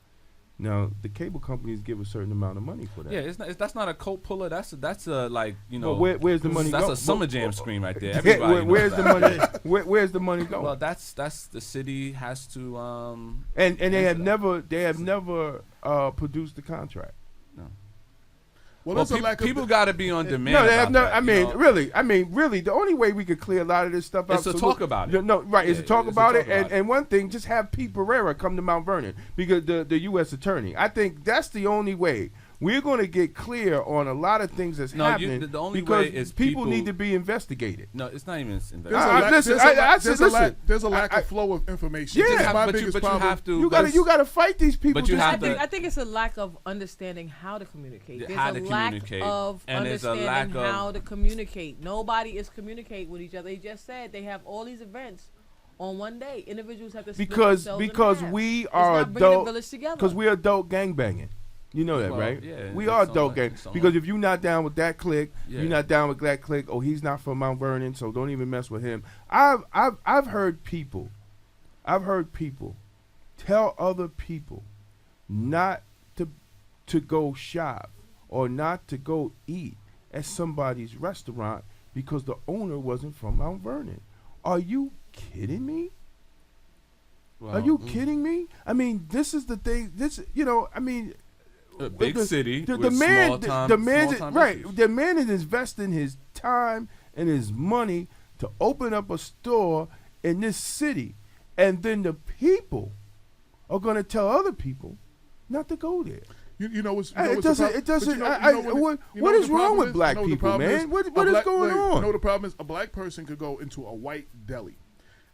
Now the cable companies give a certain amount of money for that. Yeah, that's not a coat puller. That's a like, you know. Well, where's the money? That's go? a Summer Jam screen right there. Everybody knows where's that. the money? Where's the money going? Well, that's the city has to. And they have never produced the contract. Well, Well, there's a lack people of got to be on demand. No, they have no. about that, I mean, you know? really, the only way we could clear a lot of this stuff out Is to talk about it. No, right, is Yeah, to talk is to about talk it. about it. And one thing, just have Pete Pereira come to Mount Vernon, because the U.S. attorney. I think that's the only way we're going to get clear on a lot of things that's happening. The only because way is people need to be investigated. No, it's not even investigated. There's a lack of flow of information. Yeah, That's my but biggest you problem. have to. You got to fight these people. But you have I think it's a lack of understanding how to communicate. There's How a to lack communicate. of And there's a understanding lack of- how to communicate. Nobody is communicating with each other. They just said they have all these events on one day. Individuals have to split because themselves in half. we It's are not bringing the adult. village together. Because we're adult gangbanging. You know that, Well, right? yeah, we in are some adult way, gang. in some Because way. if you're not down with that clique, Yeah. you're not down with that clique. Oh, he's not from Mount Vernon, so don't even mess with him. I've heard people tell other people not to go shop or not to go eat at somebody's restaurant because the owner wasn't from Mount Vernon. Are you kidding me? Are you kidding me? I mean, this is the thing. A big city The with man, small-time- the man, small-time right? issues. The man is investing his time and his money to open up a store in this city, and then the people are going to tell other people not to go there. You know what's It the doesn't. prob- It but doesn't. you know What is the wrong problem with is? black You know what the people, problem man? is? What A is black- going wait, on? You know what the problem is? A black person could go into a white deli.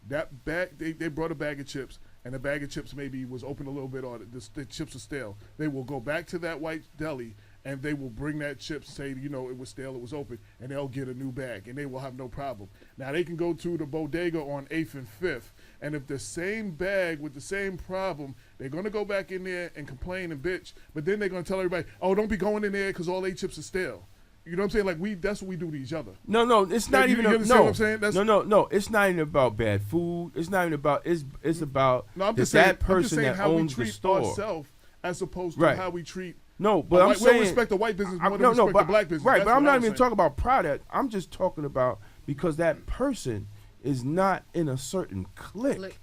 That bag, they brought a bag of chips, and the bag of chips maybe was open a little bit, or the chips are stale. They will go back to that white deli, and they will bring that chip, say, it was stale, it was open, and they'll get a new bag, and they will have no problem. Now, they can go to the bodega on 8th and 5th, and if the same bag with the same problem, they're going to go back in there and complain and bitch, but then they're going to tell everybody, oh, don't be going in there because all their chips are stale. You know what I'm saying? Like, that's what we do to each other. No, it's not You even. understand No, what I'm saying? no. It's not even about bad food. It's not even about. It's about No, I'm just that saying, person that how we owns the treat store. ourselves as opposed to Right. how we treat. No, but I'm we saying don't respect the white business more than no, we no, respect the black business. Right, That's but I'm what not I'm even saying. talking about product. I'm just talking about because that person is not in a certain clique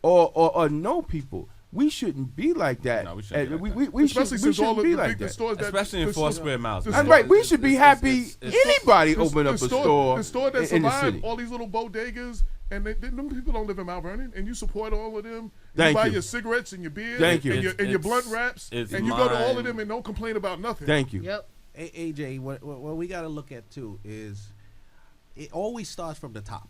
or know people. We shouldn't be like that. No, we shouldn't be like we Especially since all shouldn't of be the like big that. stores that Especially in the 4 store- square miles. the That's store- right. We should be happy. Anybody the- open the up a store the store that in the survived city. all these little bodegas, and them people don't live in Mount Vernon, and you support all of them. Thank you buy you. your cigarettes and your beer Thank you. and your It's- blunt wraps, it's and you go to all of mine. them and don't complain about nothing. Thank you. Yep. AJ, what we got to look at too is it always starts from the top.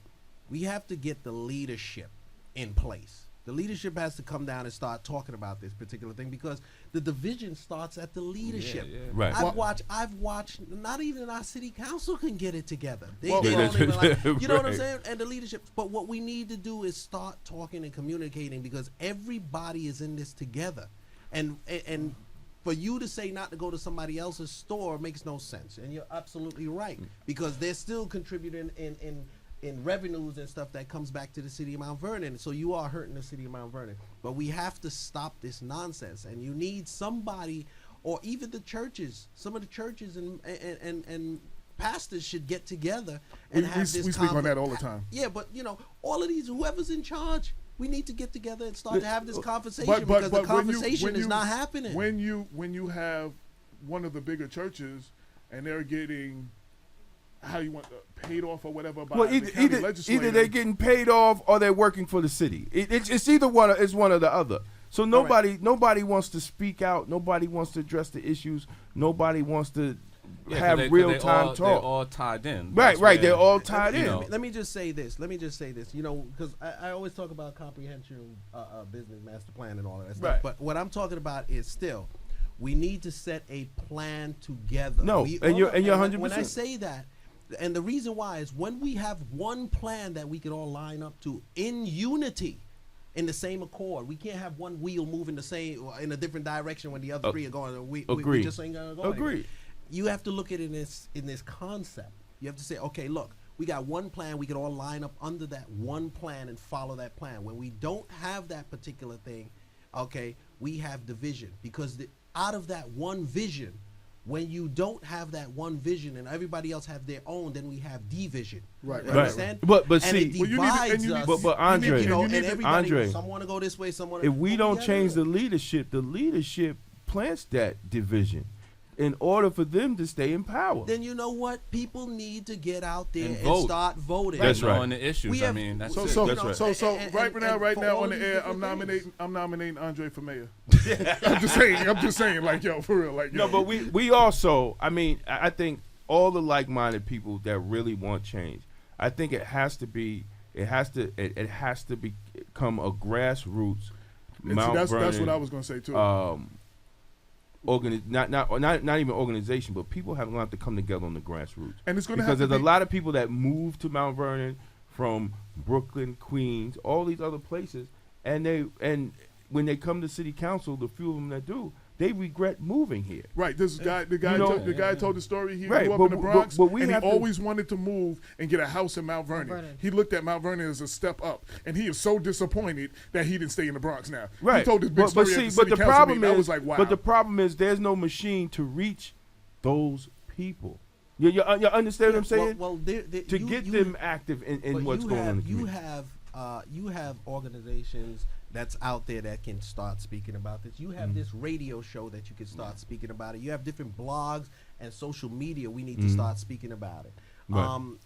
We have to get the leadership in place. The leadership has to come down and start talking about this particular thing because the division starts at the leadership. Yeah. Right. I've watched. Not even our city council can get it together. They Well, don't even like, you know what I'm right. saying? And the leadership. But what we need to do is start talking and communicating because everybody is in this together, and for you to say not to go to somebody else's store makes no sense. And you're absolutely right because they're still contributing in revenues and stuff that comes back to the city of Mount Vernon. So you are hurting the city of Mount Vernon. But we have to stop this nonsense. And you need somebody, or even the churches, some of the churches and pastors should get together and have this. We speak on that all the time. Yeah, but all of these, whoever's in charge, we need to get together and start to have this conversation But because the when conversation you is not happening. When you have one of the bigger churches and they're getting paid off or whatever by Well, the county legislature. either they're getting paid off or they're working for the city. It's either one. It's one or the other. So nobody wants to speak out. Nobody wants to address the issues. Nobody wants to have real time talk. They're all tied in. Right. That's where- They're all tied in. know. Let me just say this. Because I always talk about comprehensive business master plan and all of that stuff. Right. But what I'm talking about is still, we need to set a plan together. No, and you're 100%. When I say that, and the reason why is when we have one plan that we can all line up to in unity, in the same accord. We can't have one wheel moving the same in a different direction when the other three are going. We Agreed. just ain't gonna go. Agreed. Anywhere. You have to look at it in this concept. You have to say, okay, look, We got one plan. We can all line up under that one plan and follow that plan. When we don't have that particular thing, okay, we have division, because out of that one vision, when you don't have that one vision and everybody else have their own, then we have division. Right. You Right. understand? But And see, it Well, you need to- divides and you need- us. but Andre, you know, and you need to- everybody, Andre, some want to go this way, some want if we don't change the leadership plants that division in order for them to stay in power. then you know what? People need to get out there And and, vote. start voting. That's right. On the issues. We I have- mean, that's So, it. so, That's right. so, so, And- right and- now, and right for now all on the these air, different things. I'm nominating Andre for mayor. I'm just saying, like, yo, for real, like, No, yo. but we also, I mean, I think all the like-minded people that really want change, I think it has to become a grassroots And see, Mount that's Vernon, what I was gonna say too. not even organization, but people have to come together on the grassroots. And it's gonna because have to there's be- a lot of people that move to Mount Vernon from Brooklyn, Queens, all these other places, and when they come to city council, the few of them that do, they regret moving here. Right, this guy, the guy, You know- the guy told the story. He Right, grew up but- in the Bronx, but we and he have to- always wanted to move and get a house in Mount Vernon. Vernon. He looked at Mount Vernon as a step up, and he is so disappointed that he didn't stay in the Bronx now. Right. He told this big but story see, at the but city the council problem meeting. is, I was like, wow. but the problem is, there's no machine to reach those people. You understand what I'm saying? Well, to get them active in but what's you going on. have, In the you community. have organizations that's out there that can start speaking about this. You have Mm-hmm. this radio show that you can start speaking about it. You have different blogs and social media. We need to Mm-hmm. start speaking about it. Right.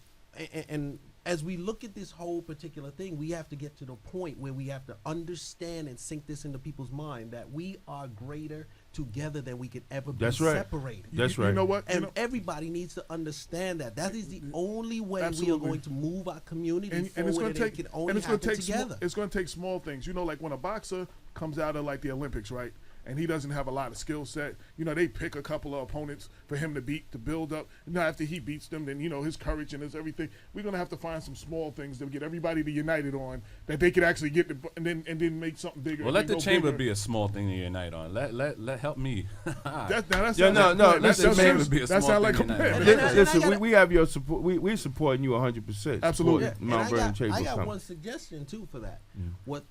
And as we look at this whole particular thing, we have to get to the point where we have to understand and sink this into people's mind that we are greater together than we could ever be That's right. separated. That's You right. know what? You And know- everybody needs to understand that that is the only way we are Absolutely. going to move our community and forward. it's going and to it take can only and it's going to happen take together. it's going to take small things. You know, like when a boxer comes out of like the Olympics, right? And he doesn't have a lot of skill set. You know, they pick a couple of opponents for him to beat, to build up. Now, after he beats them, then, you know, his courage and his everything. We're going to have to find some small things to get everybody to united on that they could actually get, and then make something bigger. Well, and let then the go chamber bigger. be a small thing to unite on. Let help me. That's Yeah, no, that listen, sounds- man, would be a that small sound like a thing plan. tonight. Listen, we have your support. We're supporting you 100%. Absolutely. Supporting And Mount Vernon I Chamber got Company. one suggestion too for that. What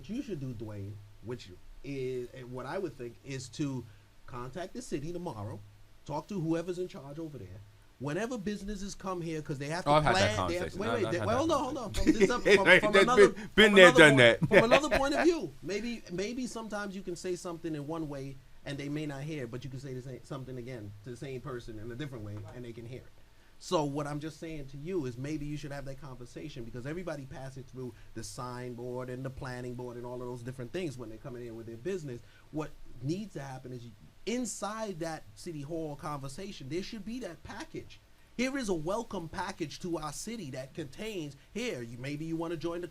you should do, Dwayne, which is what I would think is to contact the city tomorrow, talk to whoever's in charge over there. Whenever businesses come here, because they have to Oh, I've plan. had that they have, conversation. wait, I've wait. had Well, that hold on. From, this up, from That's another, been from there, another done point, that. From another point of view, maybe sometimes you can say something in one way and they may not hear, it, but you can say something again to the same person in a different way and they can hear it. So what I'm just saying to you is maybe you should have that conversation, because everybody passes through the signboard and the planning board and all of those different things when they're coming in with their business. What needs to happen is inside that city hall conversation, there should be that package. Here is a welcome package to our city that contains maybe you want to join the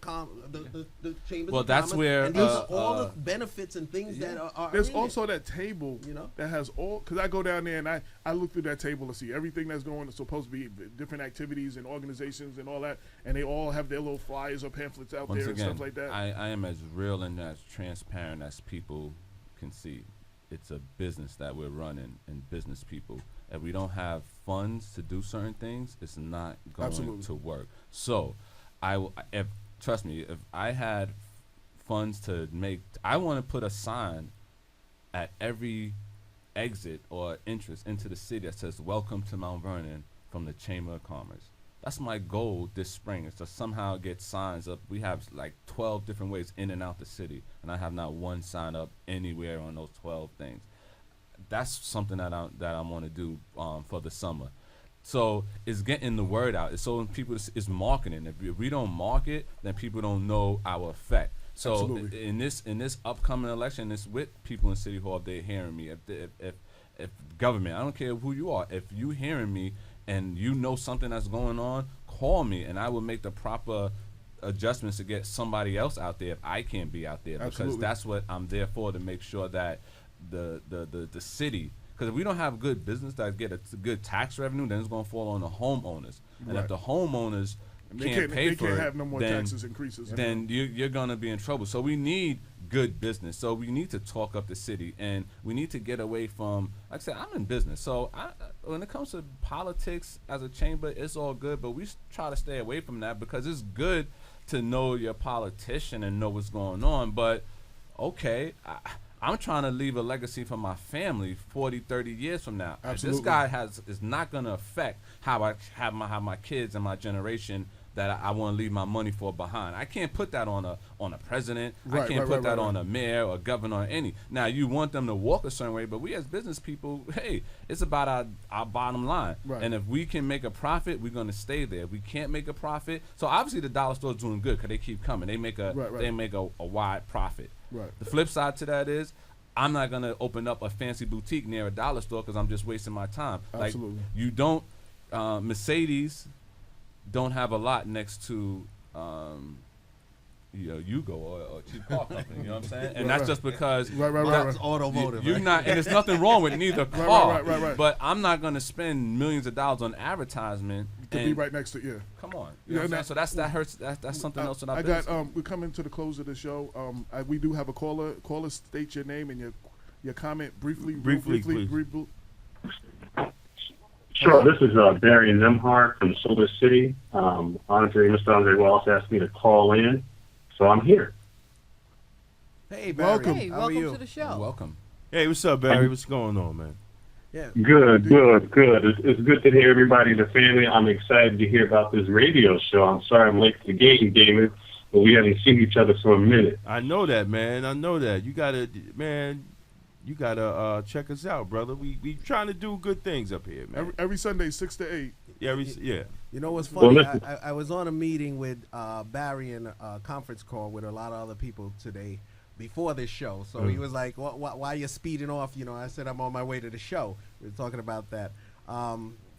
chambers. Well, of that's commerce, where, and these are all the benefits and things that are. There's in also it. that table, You know? that has all, because I go down there and I look through that table to see everything that's going, it's supposed to be different activities and organizations and all that, and they all have their little flyers or pamphlets out Once there and again, stuff like that. I am as real and as transparent as people can see. It's a business that we're running, and business people. If we don't have funds to do certain things, it's not going Absolutely. to work. So, trust me, if I had funds to make, I want to put a sign at every exit or entrance into the city that says "Welcome to Mount Vernon" from the Chamber of Commerce. That's my goal this spring, is to somehow get signs up. We have like 12 different ways in and out the city, and I have not one sign up anywhere on those 12 things. That's something that I want to do for the summer. So it's getting the word out. It's so when people, it's marketing. If we don't market, then people don't know our effect. So Absolutely. in this upcoming election, it's with people in City Hall. They're hearing me. If government, I don't care who you are. If you hearing me and you know something that's going on, call me and I will make the proper adjustments to get somebody else out there if I can't be out there. Because Absolutely. that's what I'm there for, to make sure that the city, because if we don't have good business that get a good tax revenue, then it's going to fall on the homeowners. And Right. if the homeowners can't pay they for can't it, have no more then, taxes increases. then you're gonna be in trouble. So we need good business. So we need to talk up the city, and we need to get away from, like I said, I'm in business. So when it comes to politics as a chamber, it's all good, but we try to stay away from that because it's good to know your politician and know what's going on. But okay, I'm trying to leave a legacy for my family 40, 30 years from now. Absolutely. This guy is not going to affect how I have my kids and my generation that I want to leave my money for behind. I can't put that on a president. I can't put that on a mayor or governor or any. Now, you want them to walk a certain way, but we as business people, hey, it's about our bottom line. Right. And if we can make a profit, we're going to stay there. If we can't make a profit, so obviously the dollar store is doing good because they keep coming. They make a wide profit. Right. The flip side to that is, I'm not going to open up a fancy boutique near a dollar store because I'm just wasting my time. Absolutely. Like, you don't, Mercedes don't have a lot next to Yugo or cheap car company. You know what I'm saying? And that's just because That's automotive. you're not, and there's nothing wrong with neither car. Right. But I'm not going to spend millions of dollars on advertisement To be right next to Come on. You know what I'm saying? So that hurts. That's something else in our business. We're coming to the close of the show. We do have a caller. Caller, state your name and your comment briefly. Briefly. Sure. This is Barry Nemhart from Solar City. Mr. Andre Wallace asked me to call in, so I'm here. Hey, Barry. Hey, welcome to the show. Welcome. Hey, what's up, Barry? What's going on, man? Yeah. Good. It's good to hear everybody in the family. I'm excited to hear about this radio show. I'm sorry I'm late to the game, David, but we haven't seen each other for a minute. I know that, man. I know that. You gotta check us out, brother. We trying to do good things up here, man. Every Sunday, 6 to 8. Yeah. You know what's funny? Well, I was on a meeting with Barry in a conference call with a lot of other people today before this show. So he was like, why are you speeding off? You know, I said, I'm on my way to the show. We were talking about that.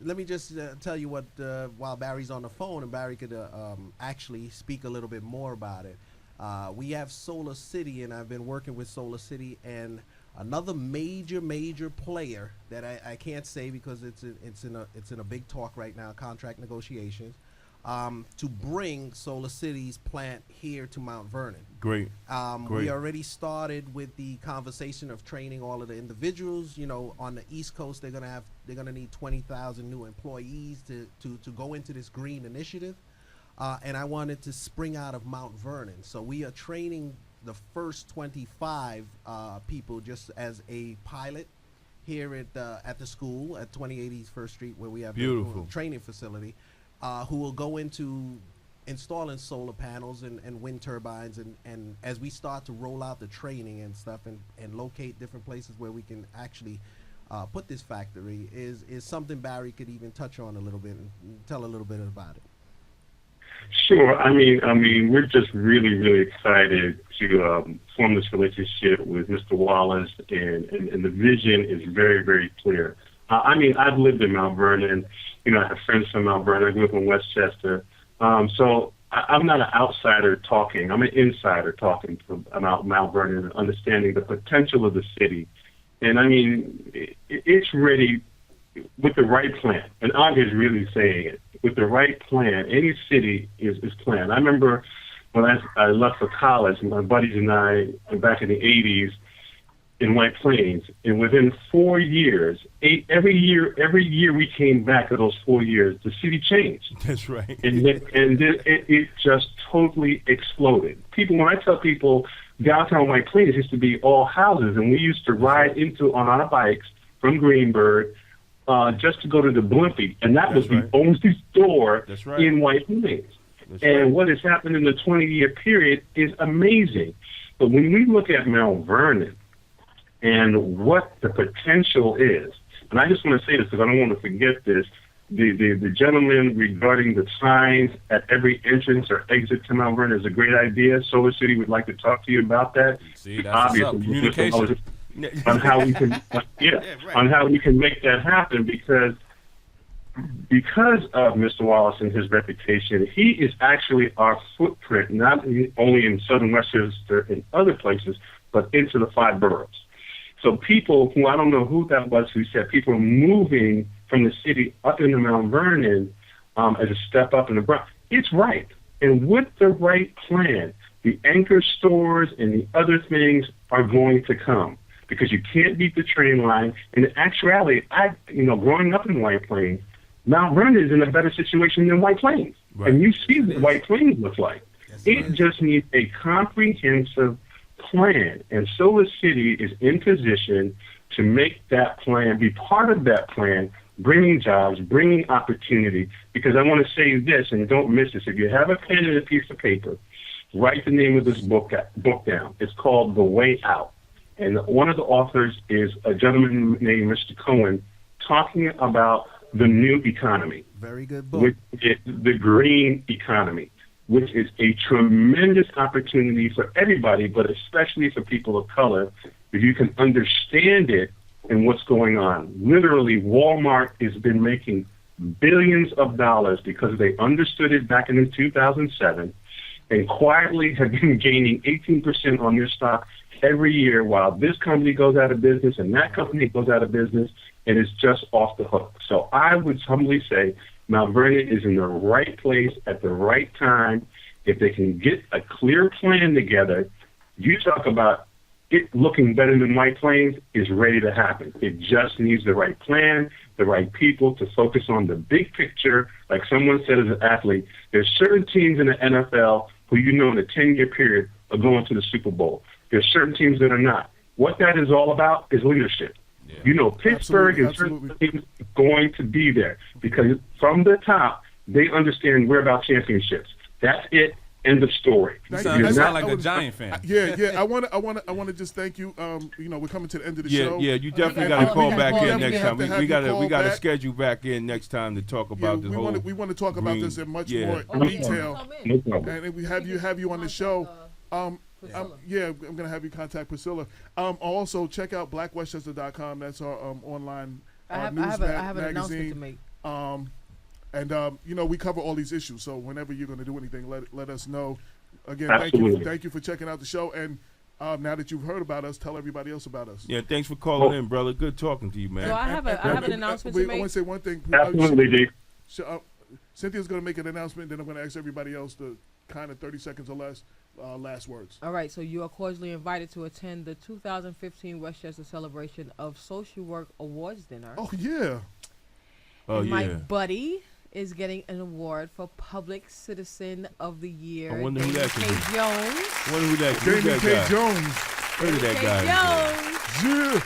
Let me just tell you what, while Barry's on the phone, and Barry could actually speak a little bit more about it. We have Solar City, and I've been working with Solar City, and another major player that I can't say because it's in a big talk right now, contract negotiations, to bring Solar City's plant here to Mount Vernon. Great. We already started with the conversation of training all of the individuals. You know, on the East Coast, they're gonna need 20,000 new employees to go into this green initiative, and I wanted to spring out of Mount Vernon. So we are training the first 25 people just as a pilot here at the school at 2080 First Street, where we have a training facility, who will go into installing solar panels and wind turbines, and as we start to roll out the training and stuff and locate different places where we can actually put this factory is something Barry could even touch on a little bit and tell a little bit about it. Sure. I mean, we're just really excited to form this relationship with Mr. Wallace, and the vision is very clear. I've lived in Mount Vernon. You know, I have friends from Mount Vernon. I grew up in Westchester. So I'm not an outsider talking. I'm an insider talking about Mount Vernon and understanding the potential of the city. And I mean, it's ready with the right plan. And Andre's really saying it. With the right plan, any city is planned. I remember when I left for college, my buddies and I, back in the 80s, in White Plains, and within 4 years, every year we came back to those 4 years, the city changed. That's right. And it just totally exploded. When I tell people, downtown White Plains used to be all houses, and we used to ride on our bikes from Greenberg just to go to the Blimpie, and that was the only store in White Plains. And what has happened in the 20-year period is amazing. But when we look at Mount Vernon and what the potential is, and I just want to say this because I don't want to forget this, the gentleman regarding the signs at every entrance or exit to Mount Vernon is a great idea. Solar City would like to talk to you about that. See, that's what's up. Communication. On how we can, on how we can make that happen, because of Mr. Wallace and his reputation, he is actually our footprint, not only in southern Westchester and other places, but into the 5 boroughs. So people who, I don't know who that was who said people are moving from the city up into Mount Vernon as a step up in the Bronx. it's right. And with the right plan, the anchor stores and the other things are going to come because you can't beat the train line. In actuality, growing up in White Plains, Mount Vernon is in a better situation than White Plains. Right. And you see what White Plains looks like. It just needs a comprehensive plan. And Solar City is in position to make that plan, be part of that plan, bringing jobs, bringing opportunity. Because I want to say this, and don't miss this. If you have a pen and a piece of paper, write the name of this book down. It's called The Way Out. And one of the authors is a gentleman named Mr. Cohen talking about the new economy. Very good book. Which is the green economy, which is a tremendous opportunity for everybody, but especially for people of color, if you can understand it and what's going on. Literally, Walmart has been making billions of dollars because they understood it back in 2007 and quietly have been gaining 18% on their stock every year while this company goes out of business and that company goes out of business, and it's just off the hook. So I would humbly say Mount Vernon is in the right place at the right time. If they can get a clear plan together, you talk about it looking better than White Plains is ready to happen. It just needs the right plan, the right people to focus on the big picture. Like someone said as an athlete, there's certain teams in the NFL who in a 10-year period are going to the Super Bowl. There's certain teams that are not. What that is all about is leadership. Yeah. Pittsburgh is going to be there because from the top, they understand we're about championships. That's it. End of story. You sound like a Giant fan. Yeah. I want to just thank you. We're coming to the end of the show. Yeah. You definitely got to call back in next time. We got to schedule back in next time to talk about the whole. We want to talk about this in much more detail. And we have you on the show. I'm going to have you contact Priscilla. Also, check out blackwestchester.com. That's our online news I have an announcement to make. We cover all these issues. So whenever you're going to do anything, let us know. Again, thank you for checking out the show. And now that you've heard about us, tell everybody else about us. Yeah, thanks for calling in, brother. Good talking to you, man. So I have an announcement to make. I want to say one thing. Absolutely, Dave. Cynthia's going to make an announcement, then I'm going to ask everybody else to kind of 30 seconds or less, last words. All right, so you are cordially invited to attend the 2015 Westchester Celebration of Social Work Awards Dinner. Oh, yeah. My buddy is getting an award for Public Citizen of the Year. I wonder who that K. Jones. I wonder who that Damon K. Jones. Where did that guy Jones. Yeah.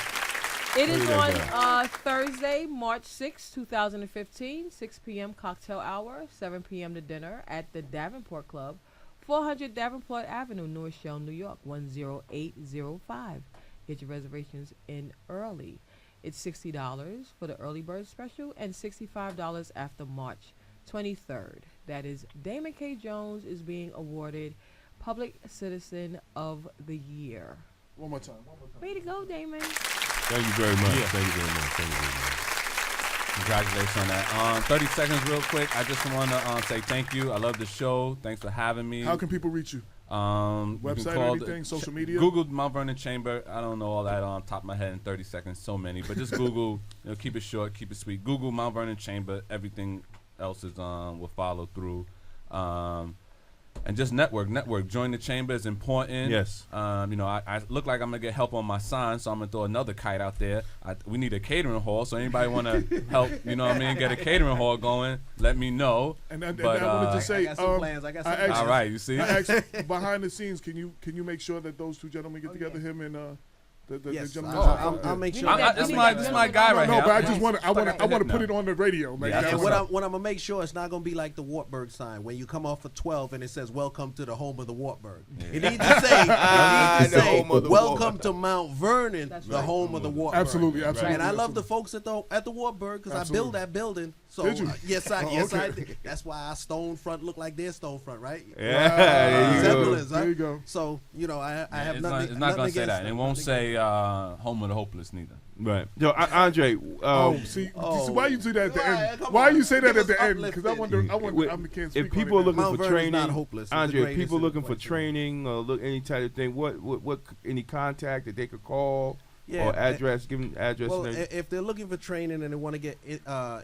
It is on Thursday, March 6, 2015, 6 p.m. cocktail hour, 7 p.m. to dinner at the Davenport Club, 400 Davenport Avenue, North Shell, New York, 10805. Get your reservations in early. It's $60 for the early bird special and $65 after March 23rd. That is Damon K. Jones is being awarded Public Citizen of the Year. One more time. Way to go, Damon. Thank you very much. Yeah. Thank you very much. Congratulations on that. 30 seconds real quick. I just want to say thank you. I love the show. Thanks for having me. How can people reach you? Website or anything? Social media? Google Mount Vernon Chamber. I don't know all that on top of my head in 30 seconds. So many. But just Google. Keep it short. Keep it sweet. Google Mount Vernon Chamber. Everything else is will follow through. And just network. Join the chamber is important. Yes. I look like I'm gonna get help on my sign, so I'm gonna throw another kite out there. We need a catering hall, so anybody want to help? Get a catering hall going? Let me know. And I wanted to say, I got some plans. I got some plans. All right, you see. I asked, behind the scenes, can you make sure that those two gentlemen get together? Him and yes, gentleman. I'll make sure. This is my guy right here. No, but I just want to put it on the radio, man. Yeah, and what I'm gonna make sure it's not gonna be like the Wartburg sign when you come off for 12 and it says "Welcome to the home of the Wartburg." Yeah. It needs to say, "Welcome to Mount Vernon, the home of the Wartburg." Absolutely. And I love the folks at the Wartburg because I built that building. So yes, I did. That's why our stone front look like their stone front, right? Yeah, there you go. So I have nothing. It's not gonna say that. It won't say home of the hopeless neither. Right. Yo, Andre. Why you do that at the end? Why you say that at the end? Because I wonder. Can't speak if people are looking Mount for Vernon's training, not hopeless. Andre, if people looking for training or any type of thing, what any contact that they could call? or address. Give them address. Well, and if they're looking for training and they want to get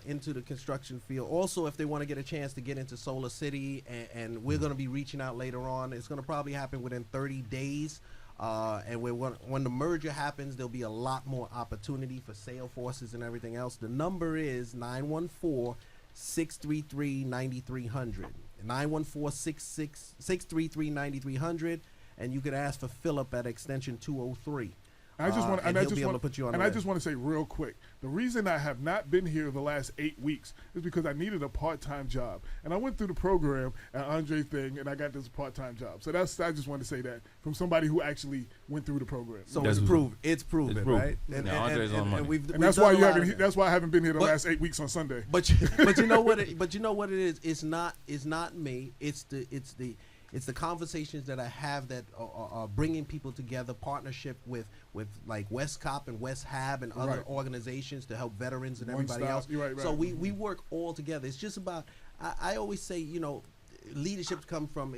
into the construction field, also if they want to get a chance to get into Solar City, and we're going to be reaching out later on. It's going to probably happen within 30 days. And when the merger happens, there'll be a lot more opportunity for sale forces and everything else. The number is 914-633-9300. 914-633-9300, and you could ask for Philip at extension 203. I just want, and he'll be able to put you on. And I just want to say real quick, the reason I have not been here the last 8 weeks is because I needed a part-time job, and I went through the program at Andre thing, and I got this part-time job. So I just want to say that from somebody who actually went through the program. So it's proven. It's proven, right? And Andre's on money. And that's why you haven't. That's why I haven't been here the last 8 weeks on Sunday. But you know what? But you know what it is. It's not me. It's the conversations that I have that are bringing people together, partnership with like West Cop and West Hab and other organizations to help veterans and everybody else. Right. So we work all together. It's just about, I always say, leadership comes from,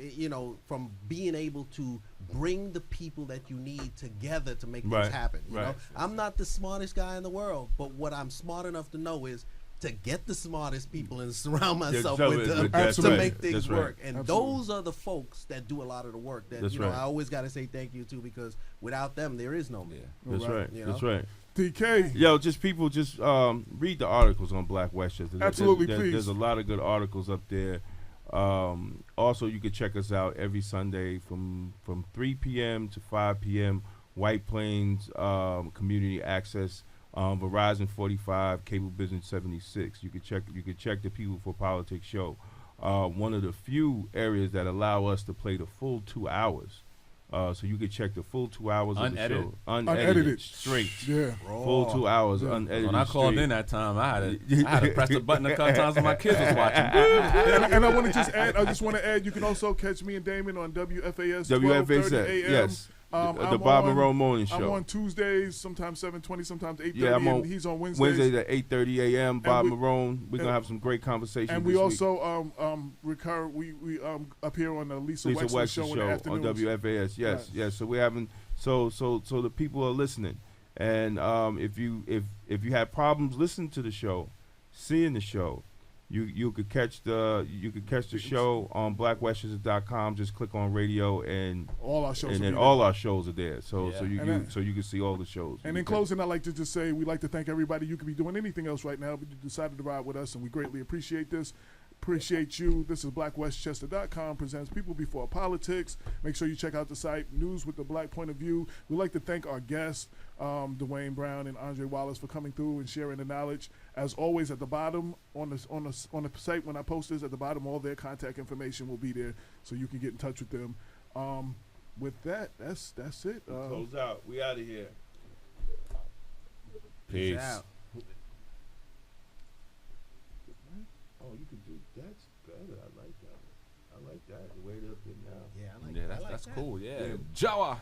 from being able to bring the people that you need together to make things happen. You know? I'm not the smartest guy in the world, but what I'm smart enough to know is to get the smartest people and surround myself with them to make things work. And those are the folks that do a lot of the work that, I always got to say thank you to, because without them, there is no me. That's right. That's right. DK. Yo, just people just read the articles on Black Westchester. Absolutely, please. There's a lot of good articles up there. Also, you can check us out every Sunday from 3 p.m. to 5 p.m. White Plains Community Access. Verizon 45, Cable Business 76. You could check the People for Politics show. One of the few areas that allow us to play the full 2 hours. So you could check the full 2 hours of the show. Unedited. Straight. Yeah. Full 2 hours, unedited. When I called in that time, I had to press the button a couple times when my kids was watching. and I want to just add, you can also catch me and Damon on WFAS 12:30 a.m. Yes. The Bob Monroe Morning Show. I'm on Tuesdays, sometimes 7:20, sometimes 8:30. Yeah, I'm on. And he's on Wednesdays at 8:30 a.m. Bob Marone. We're gonna have some great conversations. And we also recur. We appear on the Lisa Wexler show in the afternoons on WFAS. Yes. So we're having so the people are listening, and if you have problems listening to the show, seeing the show, you could catch the show on blackwestchester.com. Just click on radio, and all our shows, and then all our shows are there. So you can see all the shows. And in closing, I'd like to just say we'd like to thank everybody. You could be doing anything else right now, but you decided to ride with us, and we greatly appreciate this. Appreciate you. This is blackwestchester.com presents People Before Politics. Make sure you check out the site, News with the Black Point of View. We'd like to thank our guests, Dwayne Brown and Andre Wallace, for coming through and sharing the knowledge. As always, at the bottom on the site, when I post this, at the bottom, all their contact information will be there, so you can get in touch with them. With that, that's it. Close out. We out of here. Peace. Out. Oh, you can do that's better. I like that. The way it up there now. Yeah, I like Yeah, that. that's cool. Yeah. Jawa.